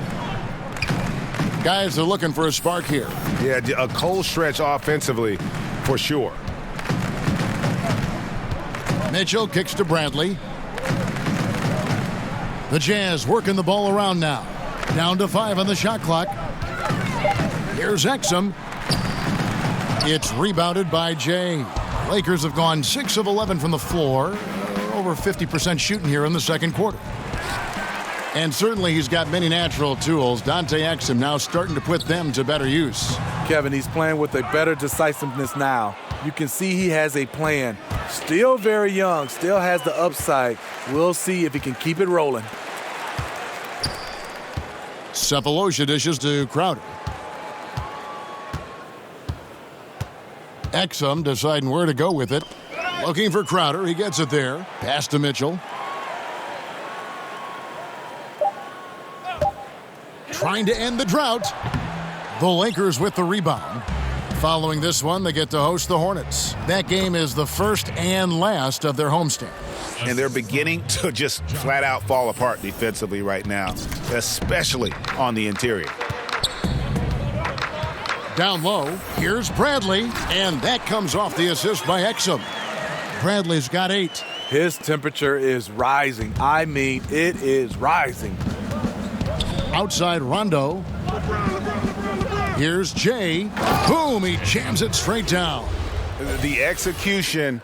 Guys are looking for a spark here. Yeah, a cold stretch offensively for sure. Mitchell kicks to Bradley. The Jazz working the ball around now. Down to 5 on the shot clock. Here's Exum. It's rebounded by Jay. Lakers have gone 6 of 11 from the floor. Over 50% shooting here in the second quarter. And certainly he's got many natural tools. Dante Exum now starting to put them to better use. Kevin, he's playing with a better decisiveness now. You can see he has a plan. Still very young, still has the upside. We'll see if he can keep it rolling. Cephalosha dishes to Crowder. Exum deciding where to go with it. Looking for Crowder. He gets it there. Pass to Mitchell. Trying to end the drought. The Lakers with the rebound. Following this one, they get to host the Hornets. That game is the first and last of their homestand. And they're beginning to just flat out fall apart defensively right now, especially on the interior. Down low, here's Bradley, and that comes off the assist by Exum. Bradley's got 8. His temperature is rising. I mean, it is rising. Outside Rondo. Here's Jay. Boom, he jams it straight down. The execution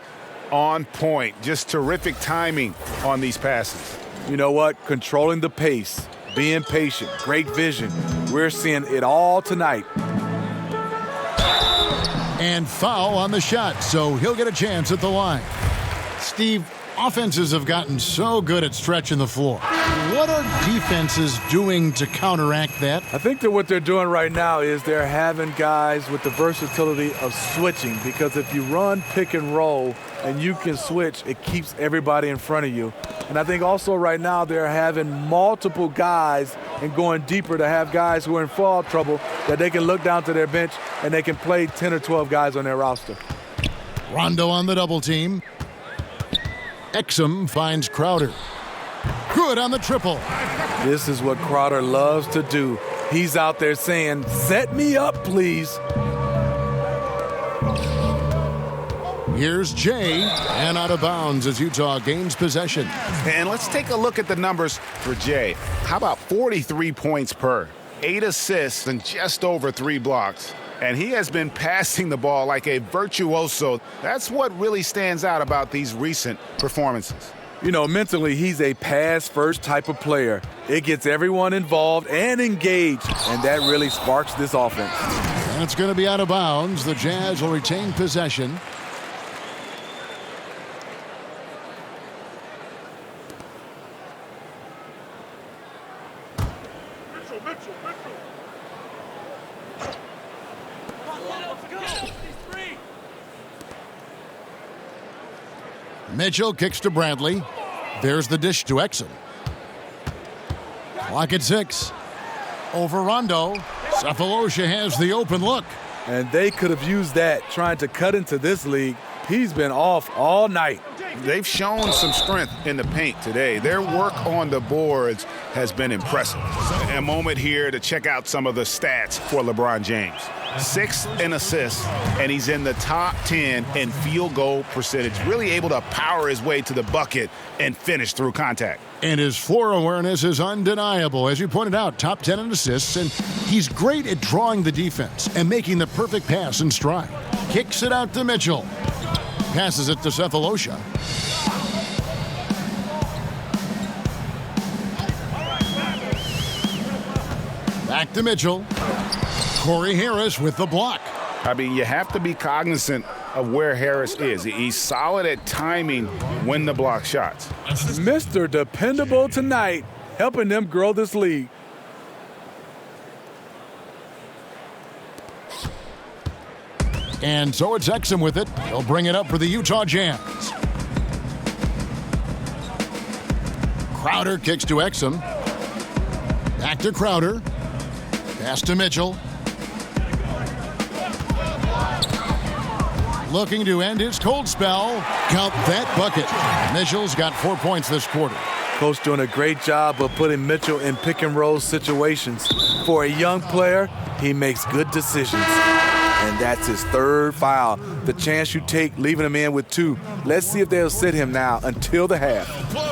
on point. Just terrific timing on these passes. You know what? Controlling the pace, being patient, great vision. We're seeing it all tonight. And foul on the shot, so he'll get a chance at the line. Steve, offenses have gotten so good at stretching the floor. What are defenses doing to counteract that? I think that what they're doing right now is they're having guys with the versatility of switching, because if you run pick and roll and you can switch, it keeps everybody in front of you. And I think also right now they're having multiple guys and going deeper to have guys who are in foul trouble that they can look down to their bench and they can play 10 or 12 guys on their roster. Rondo on the double team. Exum finds Crowder. Good on the triple. This is what Crowder loves to do. He's out there saying, set me up, please. Here's Jay, and out of bounds as Utah gains possession. And let's take a look at the numbers for Jay. How about 43 points per, 8 assists, and just over 3 blocks? and he has been passing the ball like a virtuoso. That's what really stands out about these recent performances. You know, mentally, he's a pass-first type of player. It gets everyone involved and engaged, and that really sparks this offense. And it's going to be out of bounds. The Jazz will retain possession. Mitchell kicks to Bradley. There's the dish to Exum. Clock at 6. Over Rondo. Cephalosha has the open look. And they could have used that trying to cut into this league. He's been off all night. They've shown some strength in the paint today. Their work on the boards has been impressive. A moment here to check out some of the stats for LeBron James. 6 in assists, and he's in the top 10 in field goal percentage. Really able to power his way to the bucket and finish through contact. And his floor awareness is undeniable. As you pointed out, top 10 in assists, and he's great at drawing the defense and making the perfect pass in stride. Kicks it out to Mitchell. Passes it to Cephalosha. Back to Mitchell. Corey Harris with the block. I mean, you have to be cognizant of where Harris is. He's solid at timing when the block shots. Mr. Dependable tonight, helping them grow this league. And so it's Exum with it. He'll bring it up for the Utah Jazz. Crowder kicks to Exum. Back to Crowder. Pass to Mitchell. Looking to end his cold spell. Count that bucket. Mitchell's got 4 points this quarter. Coach doing a great job of putting Mitchell in pick and roll situations. For a young player, he makes good decisions. And that's his third foul. The chance you take leaving him in with 2. Let's see if they'll sit him now until the half.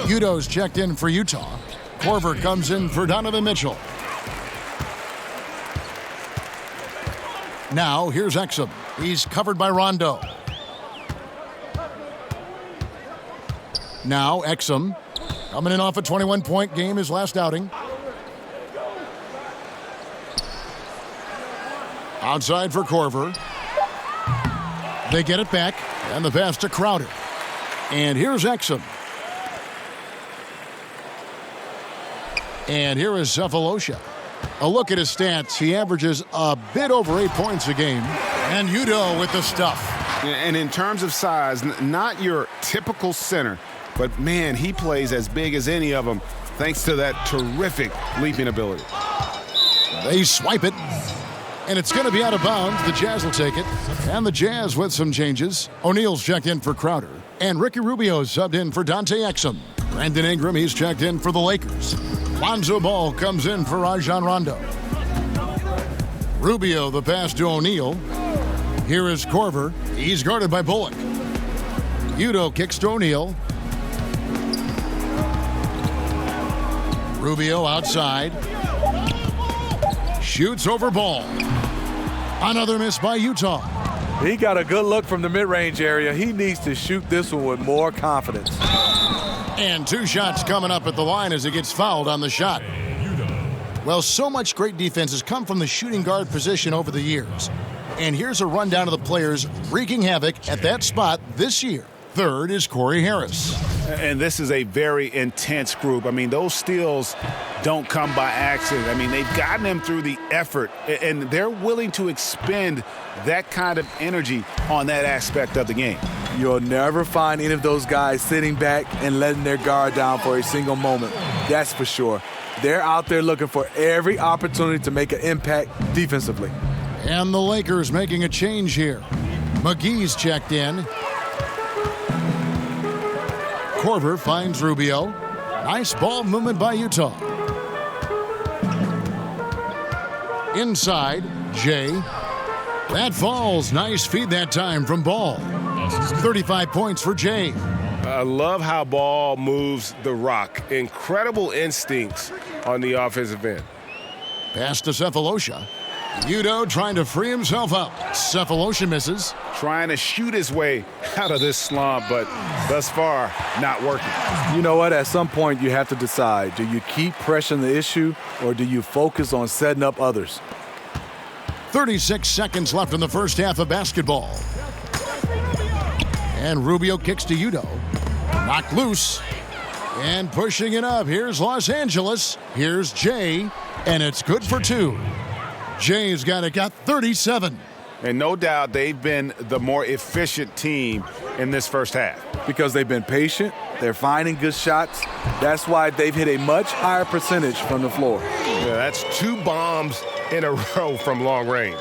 Udo's checked in for Utah. Korver comes in for Donovan Mitchell. Now, here's Exum. He's covered by Rondo. Now, Exum, coming in off a 21-point game, his last outing. Outside for Korver. They get it back, and the pass to Crowder. And here's Exum. And here is Cephalosha. A look at his stats. He averages a bit over 8 points a game. And Udo with the stuff. And in terms of size, not your typical center, but man, he plays as big as any of them thanks to that terrific leaping ability. They swipe it. And it's going to be out of bounds. The Jazz will take it. And the Jazz with some changes. O'Neal's checked in for Crowder. And Ricky Rubio's subbed in for Dante Exum. Brandon Ingram, he's checked in for the Lakers. Lonzo Ball comes in for Rajon Rondo. Rubio, the pass to O'Neal. Here is Korver. He's guarded by Bullock. Udo kicks to O'Neal. Rubio outside. Shoots over Ball. Another miss by Utah. He got a good look from the mid-range area. He needs to shoot this one with more confidence. And 2 shots coming up at the line as he gets fouled on the shot. Well, so much great defense has come from the shooting guard position over the years. And here's a rundown of the players wreaking havoc at that spot this year. Third is Corey Harris. And this is a very intense group. I mean, those steals don't come by accident. I mean, they've gotten them through the effort, and they're willing to expend that kind of energy on that aspect of the game. You'll never find any of those guys sitting back and letting their guard down for a single moment. That's for sure. They're out there looking for every opportunity to make an impact defensively. And the Lakers making a change here. McGee's checked in. Korver finds Rubio. Nice ball movement by Utah. Inside, Jay. That falls. Nice feed that time from Ball. 35 points for Jay. I love how Ball moves the rock. Incredible instincts on the offensive end. Pass to Cephalosha. Udo trying to free himself up. Cephalosha misses. Trying to shoot his way out of this slump, but thus far, not working. You know what? At some point, you have to decide. Do you keep pressing the issue, or do you focus on setting up others? 36 seconds left in the first half of basketball. And Rubio kicks to Udo. Knocked loose. And pushing it up. Here's Los Angeles. Here's Jay. And it's good for two. Jay's got 37. And no doubt they've been the more efficient team in this first half. Because they've been patient. They're finding good shots. That's why they've hit a much higher percentage from the floor. Yeah, that's 2 bombs in a row from long range.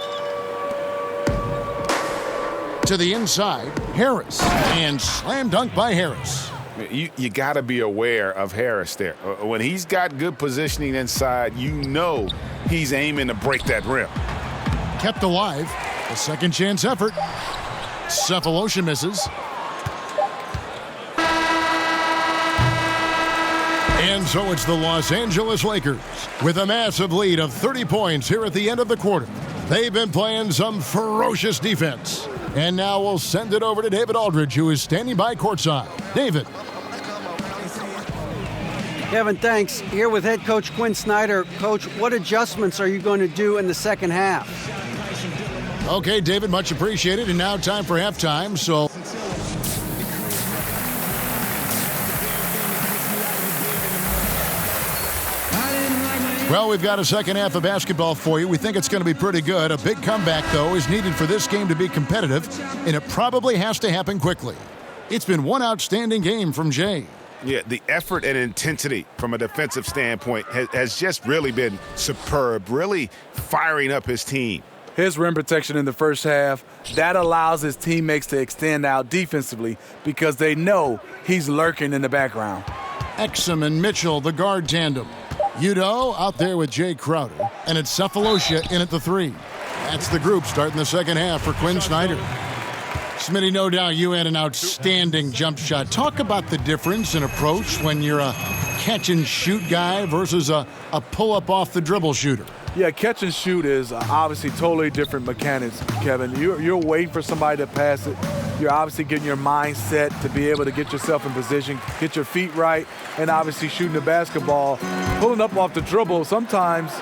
To the inside, Harris. And slam dunk by Harris. You got to be aware of Harris there. When he's got good positioning inside, you know he's aiming to break that rim. Kept alive. A second chance effort. Cephalosha misses. And so it's the Los Angeles Lakers with a massive lead of 30 points here at the end of the quarter. They've been playing some ferocious defense. And now we'll send it over to David Aldridge, who is standing by courtside. David. Kevin, thanks. Here with head coach Quinn Snyder. Coach, what adjustments are you going to do in the second half? Okay, David, much appreciated. And now time for halftime. So well, we've got a second half of basketball for you. We think it's going to be pretty good. A big comeback, though, is needed for this game to be competitive, and it probably has to happen quickly. It's been one outstanding game from Jay. Yeah, the effort and intensity from a defensive standpoint has just really been superb, really firing up his team. His rim protection in the first half, that allows his teammates to extend out defensively because they know he's lurking in the background. Exum and Mitchell, the guard tandem. Udo out there with Jay Crowder, and it's Cephalosha in at the 3. That's the group starting the second half for Quinn Snyder. Smitty, no doubt you had an outstanding jump shot. Talk about the difference in approach when you're a catch-and-shoot guy versus a pull-up off the dribble shooter. Yeah, catch and shoot is obviously totally different mechanics, Kevin. You're waiting for somebody to pass it. You're obviously getting your mind set to be able to get yourself in position, get your feet right, and obviously shooting the basketball. Pulling up off the dribble, sometimes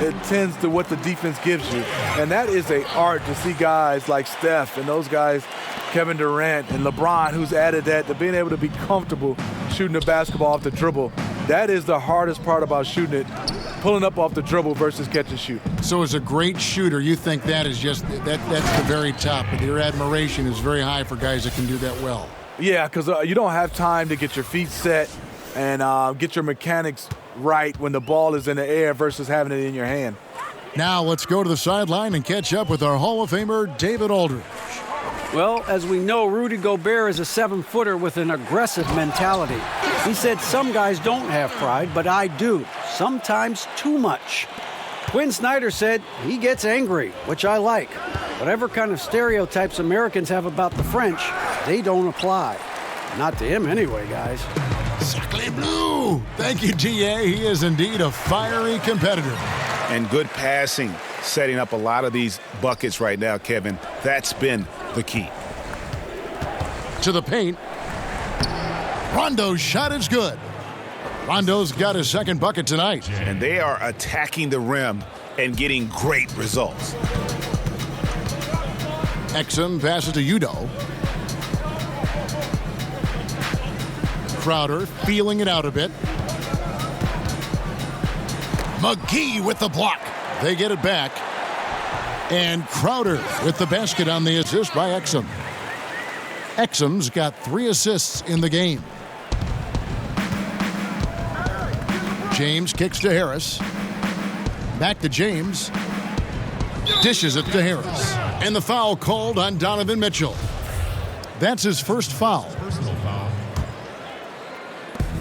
it tends to what the defense gives you. And that is an art to see guys like Steph and those guys, Kevin Durant and LeBron, who's added that to being able to be comfortable shooting the basketball off the dribble. That is the hardest part about shooting it, pulling up off the dribble versus catch and shoot. So as a great shooter, you think that is just, that's the very top, but your admiration is very high for guys that can do that well. Yeah, because you don't have time to get your feet set and get your mechanics right when the ball is in the air versus having it in your hand. Now let's go to the sideline and catch up with our Hall of Famer, David Aldridge. Well, as we know, Rudy Gobert is a 7-footer with an aggressive mentality. He said some guys don't have pride, but I do. Sometimes too much. Quinn Snyder said he gets angry, which I like. Whatever kind of stereotypes Americans have about the French, they don't apply. Not to him anyway, guys. Sacré bleu! Thank you, T.A. He is indeed a fiery competitor. And good passing, setting up a lot of these buckets right now, Kevin. That's been the key. To the paint. Rondo's shot is good. Rondo's got his second bucket tonight. And they are attacking the rim and getting great results. Exum passes to Udo. Crowder feeling it out a bit. McGee with the block. They get it back. And Crowder with the basket on the assist by Exum. Exum's got 3 assists in the game. James kicks to Harris. Back to James. Dishes it to Harris. And the foul called on Donovan Mitchell. That's his first foul. Personal foul.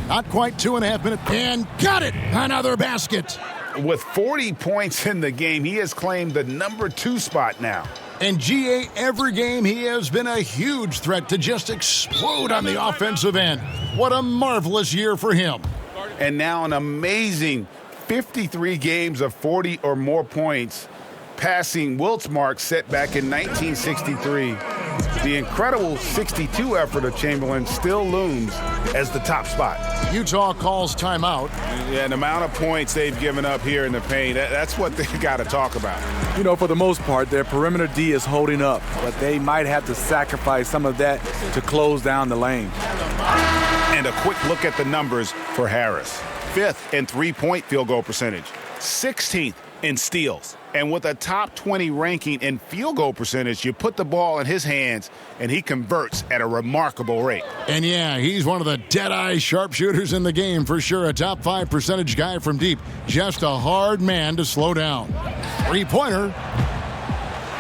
Not quite 2.5 minutes. And got it! Another basket. With 40 points in the game, he has claimed the number 2 spot now. And GA, every game he has been a huge threat to just explode on the offensive end. What a marvelous year for him. And now an amazing 53 games of 40 or more points passing Wilt's mark set back in 1963. The incredible 62 effort of Chamberlain still looms as the top spot. Utah calls timeout. Yeah, and the amount of points they've given up here in the paint, that's what they got to talk about. You know, for the most part, their perimeter D is holding up, but they might have to sacrifice some of that to close down the lane. And a quick look at the numbers for Harris. 5th in three-point field goal percentage, 16th in steals. And with a top 20 ranking in field goal percentage, you put the ball in his hands, and he converts at a remarkable rate. And yeah, he's one of the dead-eye sharpshooters in the game for sure. A top 5 percentage guy from deep. Just a hard man to slow down. Three-pointer.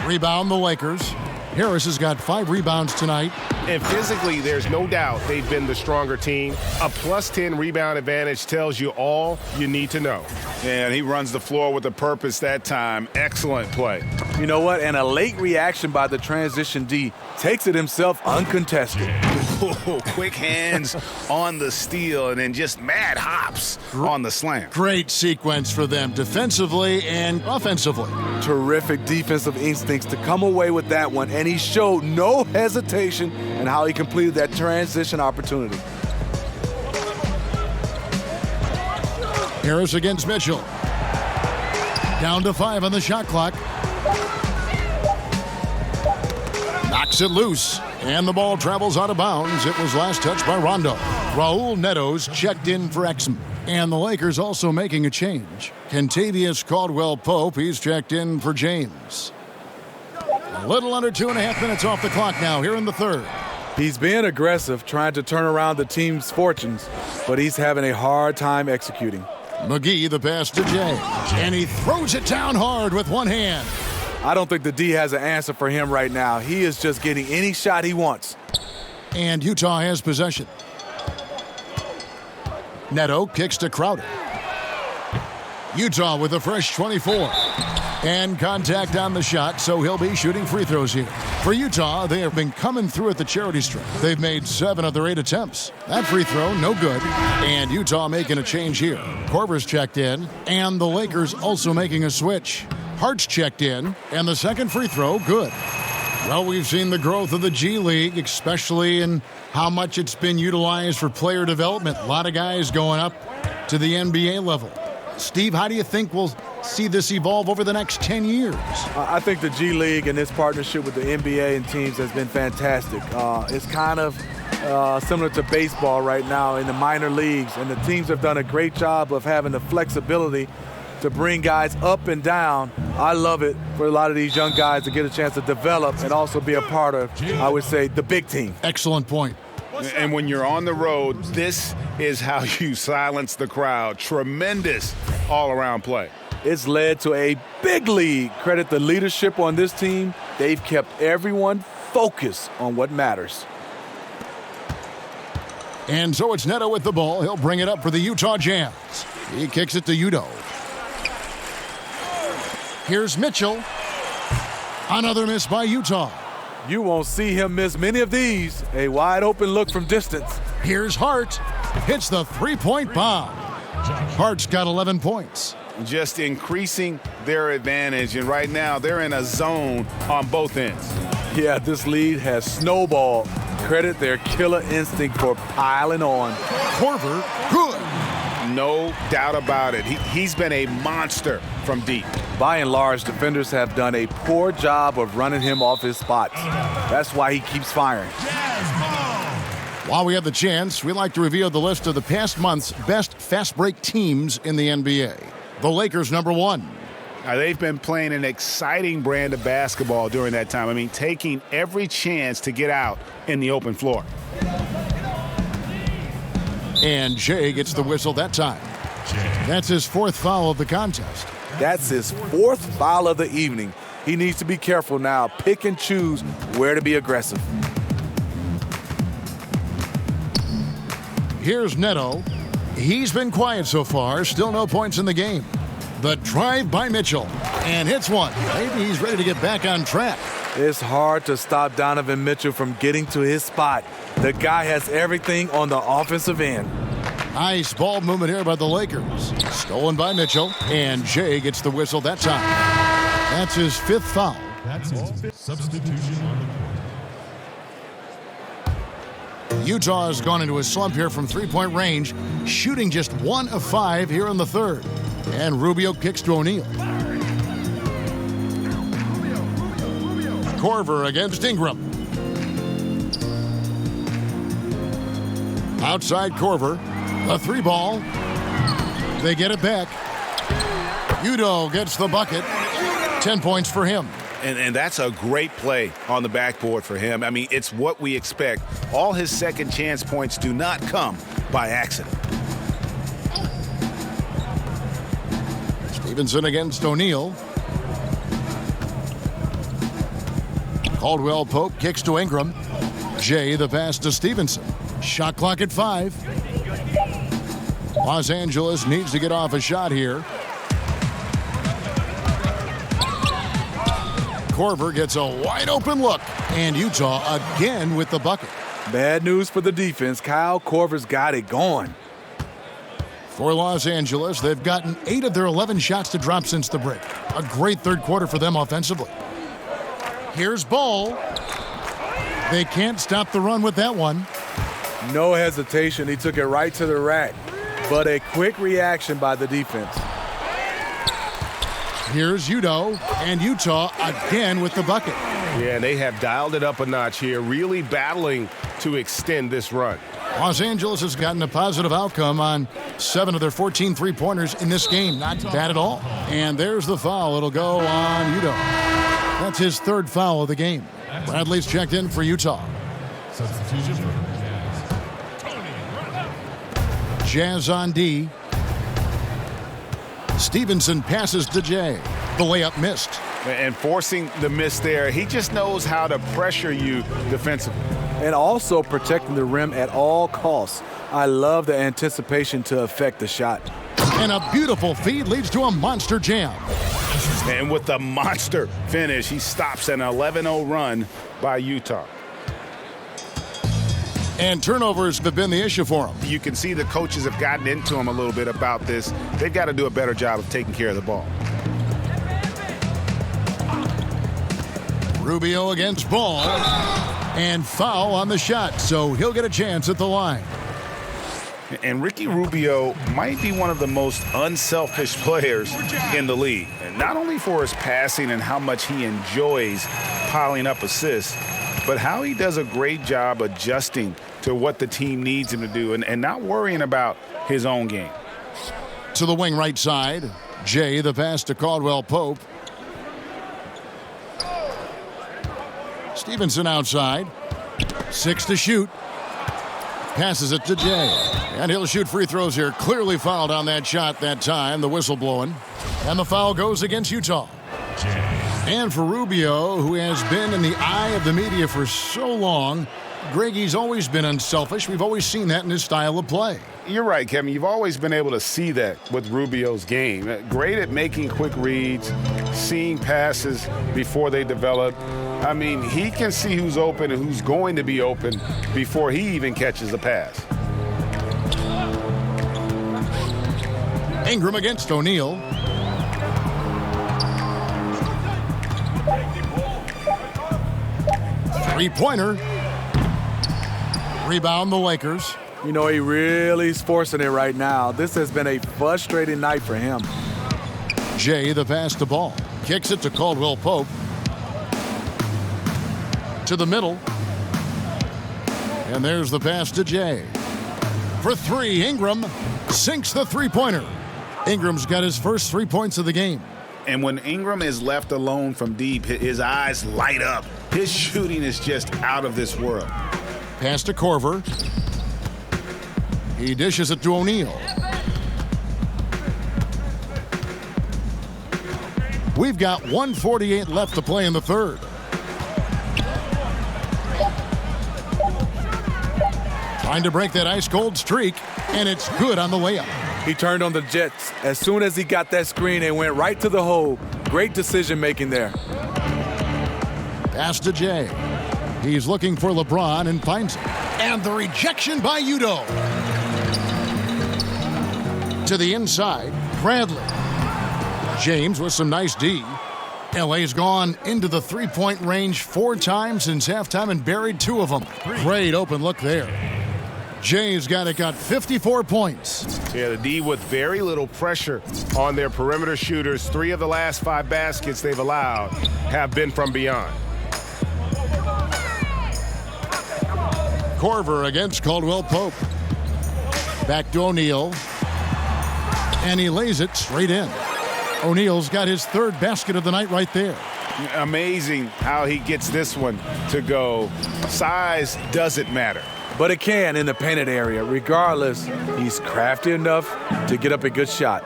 Rebound the Lakers. Harris has got 5 rebounds tonight. And physically, there's no doubt they've been the stronger team. A +10 rebound advantage tells you all you need to know. And he runs the floor with a purpose that time. Excellent play. You know what? And a late reaction by the transition D takes it himself uncontested. Quick hands on the steal and then just mad hops on the slam. Great sequence for them defensively and offensively. Terrific defensive instincts to come away with that one, and he showed no hesitation in how he completed that transition opportunity. Harris against Mitchell. Down to 5 on the shot clock. Knocks it loose, and the ball travels out of bounds. It was last touched by Rondo. Raul Neto's checked in for Exum. And the Lakers also making a change. Kentavious Caldwell-Pope, he's checked in for James. A little under 2.5 minutes off the clock now here in the third. He's being aggressive, trying to turn around the team's fortunes, but he's having a hard time executing. McGee, the pass to Jay. And he throws it down hard with one hand. I don't think the D has an answer for him right now. He is just getting any shot he wants. And Utah has possession. Neto kicks to Crowder. Utah with a fresh 24. And contact on the shot, so he'll be shooting free throws here. For Utah, they have been coming through at the charity stripe. They've made 7 of their 8 attempts. That free throw, no good. And Utah making a change here. Korver's checked in, and the Lakers also making a switch. Hart's checked in, and the second free throw, good. Well, we've seen the growth of the G League, especially in how much it's been utilized for player development. A lot of guys going up to the NBA level. Steve, how do you think we'll see this evolve over the next 10 years? I think the G League and its partnership with the NBA and teams has been fantastic. It's kind of similar to baseball right now in the minor leagues, and the teams have done a great job of having the flexibility to bring guys up and down. I love it for a lot of these young guys to get a chance to develop and also be a part of, I would say, the big team. Excellent point. And when you're on the road, this is how you silence the crowd. Tremendous all-around play. It's led to a big lead. Credit the leadership on this team. They've kept everyone focused on what matters. And so it's Neto with the ball. He'll bring it up for the Utah Jazz. He kicks it to Udo. Here's Mitchell. Another miss by Utah. You won't see him miss many of these. A wide open look from distance. Here's Hart. Hits the three-point bomb. Hart's got 11 points. Just increasing their advantage, and right now they're in a zone on both ends. Yeah, this lead has snowballed. Credit their killer instinct for piling on. Korver, good. No doubt about it. He's been a monster from deep. By and large, defenders have done a poor job of running him off his spots. That's why he keeps firing. While we have the chance, we'd like to reveal the list of the past month's best fast break teams in the NBA. The Lakers, number 1. They've been playing an exciting brand of basketball during that time. I mean, taking every chance to get out in the open floor. And Jay gets the whistle that time. That's his 4th foul of the contest. That's his 4th foul of the evening. He needs to be careful now. Pick and choose where to be aggressive. Here's Neto. He's been quiet so far. Still no points in the game. The drive by Mitchell. And hits one. Maybe he's ready to get back on track. It's hard to stop Donovan Mitchell from getting to his spot. The guy has everything on the offensive end. Nice ball movement here by the Lakers. Stolen by Mitchell. And Jay gets the whistle that time. That's his 5th foul. That's his 5th substitution on the court. Utah has gone into a slump here from three-point range, shooting just 1 of 5 here in the third. And Rubio kicks to O'Neal. Korver against Ingram. Outside Korver. A 3-ball. They get it back. Udo gets the bucket. 10 points for him. And that's a great play on the backboard for him. I mean, it's what we expect. All his second chance points do not come by accident. Stevenson against O'Neal. Caldwell Pope kicks to Ingram. Jay the pass to Stevenson. Shot clock at 5. Los Angeles needs to get off a shot here. Korver gets a wide open look, and Utah again with the bucket. Bad news for the defense. Kyle Korver's got it going. For Los Angeles, they've gotten 8 of their 11 shots to drop since the break. A great third quarter for them offensively. Here's Ball. They can't stop the run with that one. No hesitation. He took it right to the rack. But a quick reaction by the defense. Here's Udo, and Utah again with the bucket. Yeah, and they have dialed it up a notch here, really battling to extend this run. Los Angeles has gotten a positive outcome on 7 of their 14 three-pointers in this game. Not bad at all. And there's the foul. It'll go on Udo. That's his 3rd foul of the game. Bradley's checked in for Utah. Substitution for Jazz. Jazz on D. Stevenson passes to Jay. The layup missed. And forcing the miss there, he just knows how to pressure you defensively. And also protecting the rim at all costs. I love the anticipation to affect the shot. And a beautiful feed leads to a monster jam. And with the monster finish, he stops an 11-0 run by Utah. And turnovers have been the issue for him. You can see the coaches have gotten into him a little bit about this. They've got to do a better job of taking care of the ball. Rubio against Ball. And foul on the shot, so he'll get a chance at the line. And Ricky Rubio might be one of the most unselfish players in the league. And not only for his passing and how much he enjoys piling up assists, but how he does a great job adjusting to what the team needs him to do and not worrying about his own game. To the wing right side, Jay the pass to Caldwell Pope. Stevenson outside. 6 to shoot. Passes it to Jay. And he'll shoot free throws here. Clearly fouled on that shot that time. The whistle blowing. And the foul goes against Utah. And for Rubio, who has been in the eye of the media for so long, Greggy's always been unselfish. We've always seen that in his style of play. You're right, Kevin. You've always been able to see that with Rubio's game. Great at making quick reads, seeing passes before they develop. I mean, he can see who's open and who's going to be open before he even catches the pass. Ingram against O'Neal. Three-pointer. Rebound the Lakers. You know, he really is forcing it right now. This has been a frustrating night for him. Jay the pass to Ball. Kicks it to Caldwell Pope. To the middle. And there's the pass to Jay. For 3, Ingram sinks the three-pointer. Ingram's got his first 3 points of the game. And when Ingram is left alone from deep, his eyes light up. His shooting is just out of this world. Pass to Korver. He dishes it to O'Neal. We've got 1:48 left to play in the third. Trying to break that ice-cold streak, and it's good on the layup. He turned on the Jets. As soon as he got that screen, and went right to the hole. Great decision-making there. Pass to Jay. He's looking for LeBron and finds it. And the rejection by Udo. To the inside, Bradley. James with some nice D. LA's gone into the three-point range 4 times since halftime and buried 2 of them. Great open look there. Jay's got 54 points. Yeah, the D with very little pressure on their perimeter shooters. 3 of the last 5 baskets they've allowed have been from beyond. Corver against Caldwell Pope. Back to O'Neal. And he lays it straight in. O'Neal's got his 3rd basket of the night right there. Amazing how he gets this one to go. Size doesn't matter. But it can in the painted area. Regardless, he's crafty enough to get up a good shot.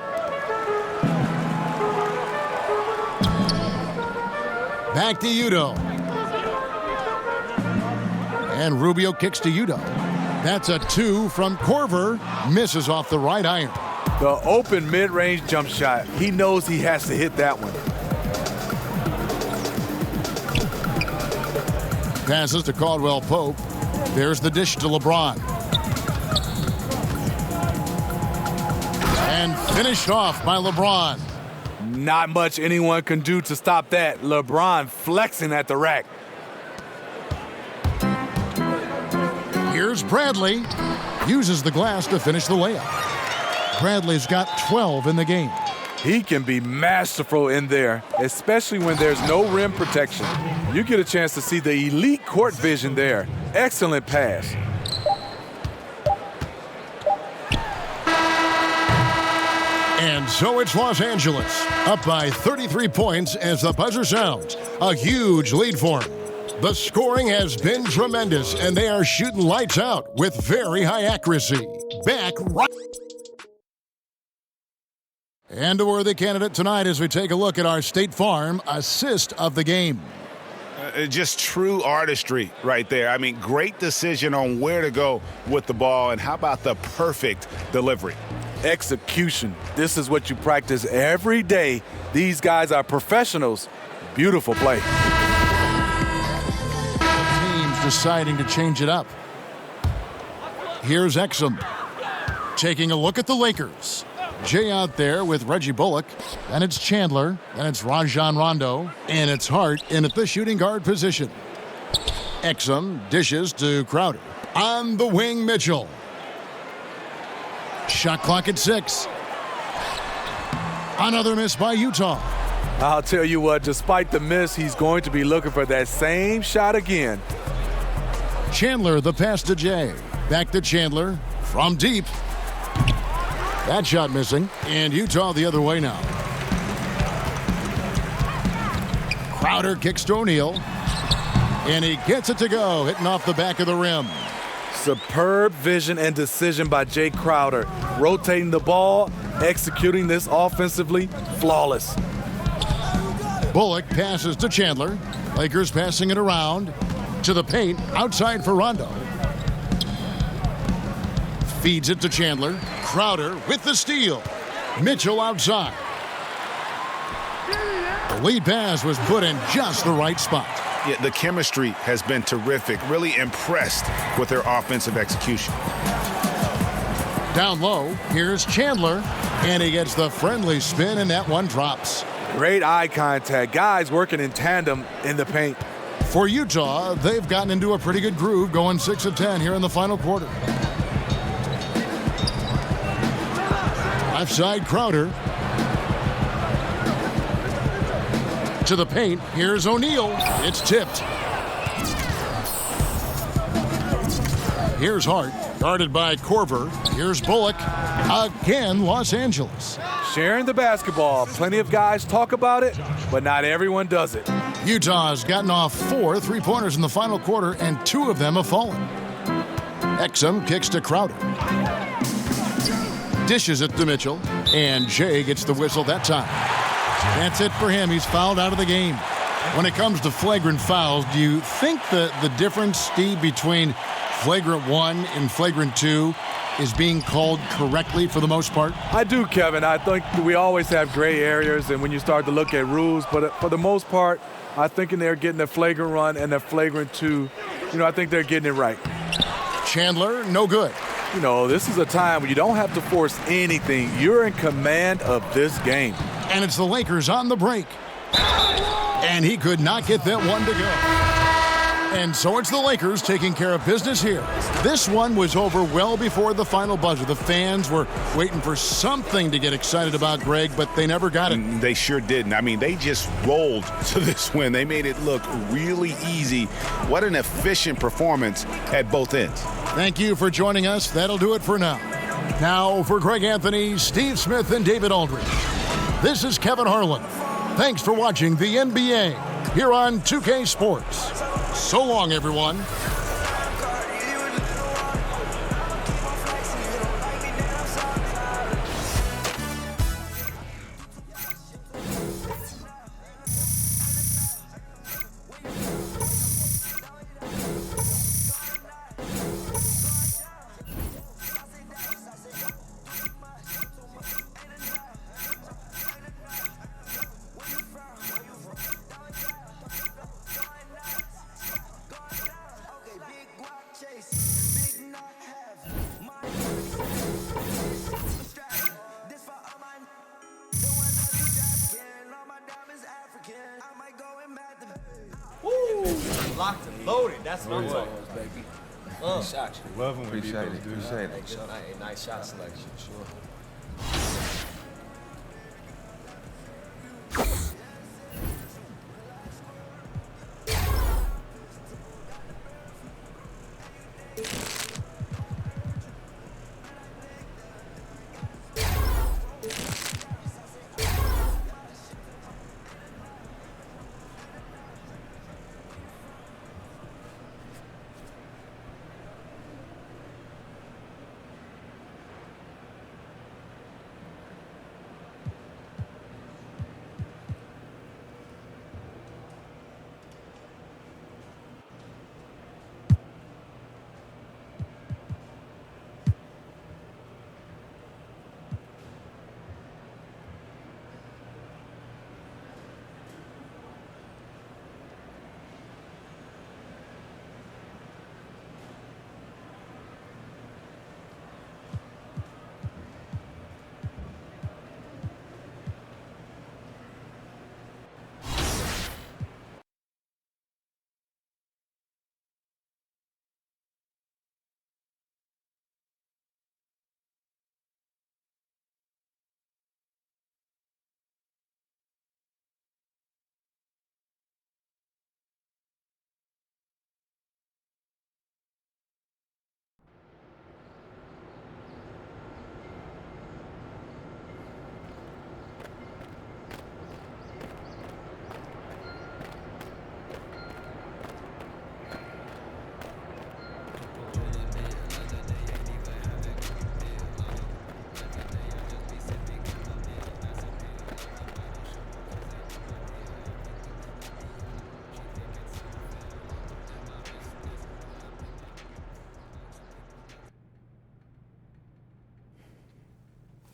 Back to Udo. And Rubio kicks to Udo. That's a 2 from Corver. Misses off the right iron. The open mid-range jump shot. He knows he has to hit that one. Passes to Caldwell Pope. There's the dish to LeBron. And finished off by LeBron. Not much anyone can do to stop that. LeBron flexing at the rack. Here's Bradley. Uses the glass to finish the layup. Bradley's got 12 in the game. He can be masterful in there, especially when there's no rim protection. You get a chance to see the elite court vision there. Excellent pass. And so it's Los Angeles, up by 33 points as the buzzer sounds. A huge lead for them. The scoring has been tremendous, and they are shooting lights out with very high accuracy. Back right. And a worthy candidate tonight as we take a look at our State Farm assist of the game. Just true artistry right there. I mean, great decision on where to go with the ball, and how about the perfect delivery? Execution. This is what you practice every day. These guys are professionals. Beautiful play. The team's deciding to change it up. Here's Exum taking a look at the Lakers. Jay out there with Reggie Bullock. Then it's Chandler. Then it's Rajon Rondo. And it's Hart in at the shooting guard position. Exum dishes to Crowder. On the wing, Mitchell. Shot clock at 6. Another miss by Utah. I'll tell you what, despite the miss, he's going to be looking for that same shot again. Chandler, the pass to Jay. Back to Chandler from deep. That shot missing, and Utah the other way now. Crowder kicks to O'Neal, and he gets it to go, hitting off the back of the rim. Superb vision and decision by Jay Crowder. Rotating the ball, executing this offensively, flawless. Bullock passes to Chandler. Lakers passing it around to the paint, outside for Rondo. Feeds it to Chandler. Crowder with the steal. Mitchell outside. The lead pass was put in just the right spot. Yeah, the chemistry has been terrific. Really impressed with their offensive execution. Down low, here's Chandler, and he gets the friendly spin, and that one drops. Great eye contact. Guys working in tandem in the paint. For Utah, they've gotten into a pretty good groove, going 6 of 10 here in the final quarter. Left side, Crowder. To the paint, here's O'Neal. It's tipped. Here's Hart, guarded by Corver. Here's Bullock. Again, Los Angeles. Sharing the basketball. Plenty of guys talk about it, but not everyone does it. Utah's gotten off 4 3-pointers in the final quarter, and 2 of them have fallen. Exum kicks to Crowder. Dishes it to Mitchell, and Jay gets the whistle that time. That's it for him. He's fouled out of the game. When it comes to flagrant fouls, do you think the difference, Steve, between flagrant 1 and flagrant 2 is being called correctly for the most part? I do, Kevin. I think we always have gray areas, and when you start to look at rules, but for the most part, I think they're getting the flagrant 1 and the flagrant 2. I think they're getting it right. Chandler, no good. This is a time when you don't have to force anything. You're in command of this game. And it's the Lakers on the break. And he could not get that one to go. And so it's the Lakers taking care of business here. This one was over well before the final buzzer. The fans were waiting for something to get excited about, Greg, but they never got it. They sure didn't. I mean, they just rolled to this win. They made it look really easy. What an efficient performance at both ends. Thank you for joining us. That'll do it for now. Now for Greg Anthony, Steve Smith, and David Aldridge. This is Kevin Harlan. Thanks for watching the NBA here on 2K Sports. So long, everyone. Locked and loaded. That's what I'm talking about, baby. Shot you. Love when we beat those Appreciate dudes. it. Hey, Sean, a nice shot selection. Sure.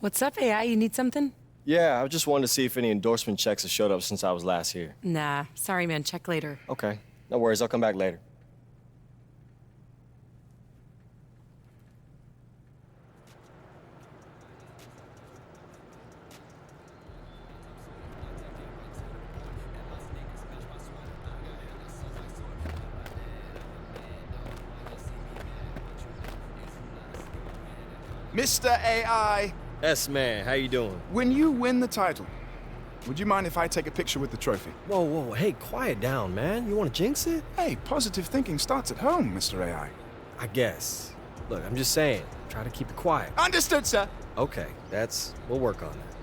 What's up, AI? You need something? Yeah, I just wanted to see if any endorsement checks have showed up since I was last here. Nah, sorry, man. Check later. Okay, no worries. I'll come back later. Mr. AI. S man, how you doing? When you win the title, would you mind if I take a picture with the trophy? Whoa, whoa, hey, quiet down, man. You want to jinx it? Hey, positive thinking starts at home, Mr. AI. I guess. Look, I'm just saying, try to keep it quiet. Understood, sir. Okay, we'll work on that.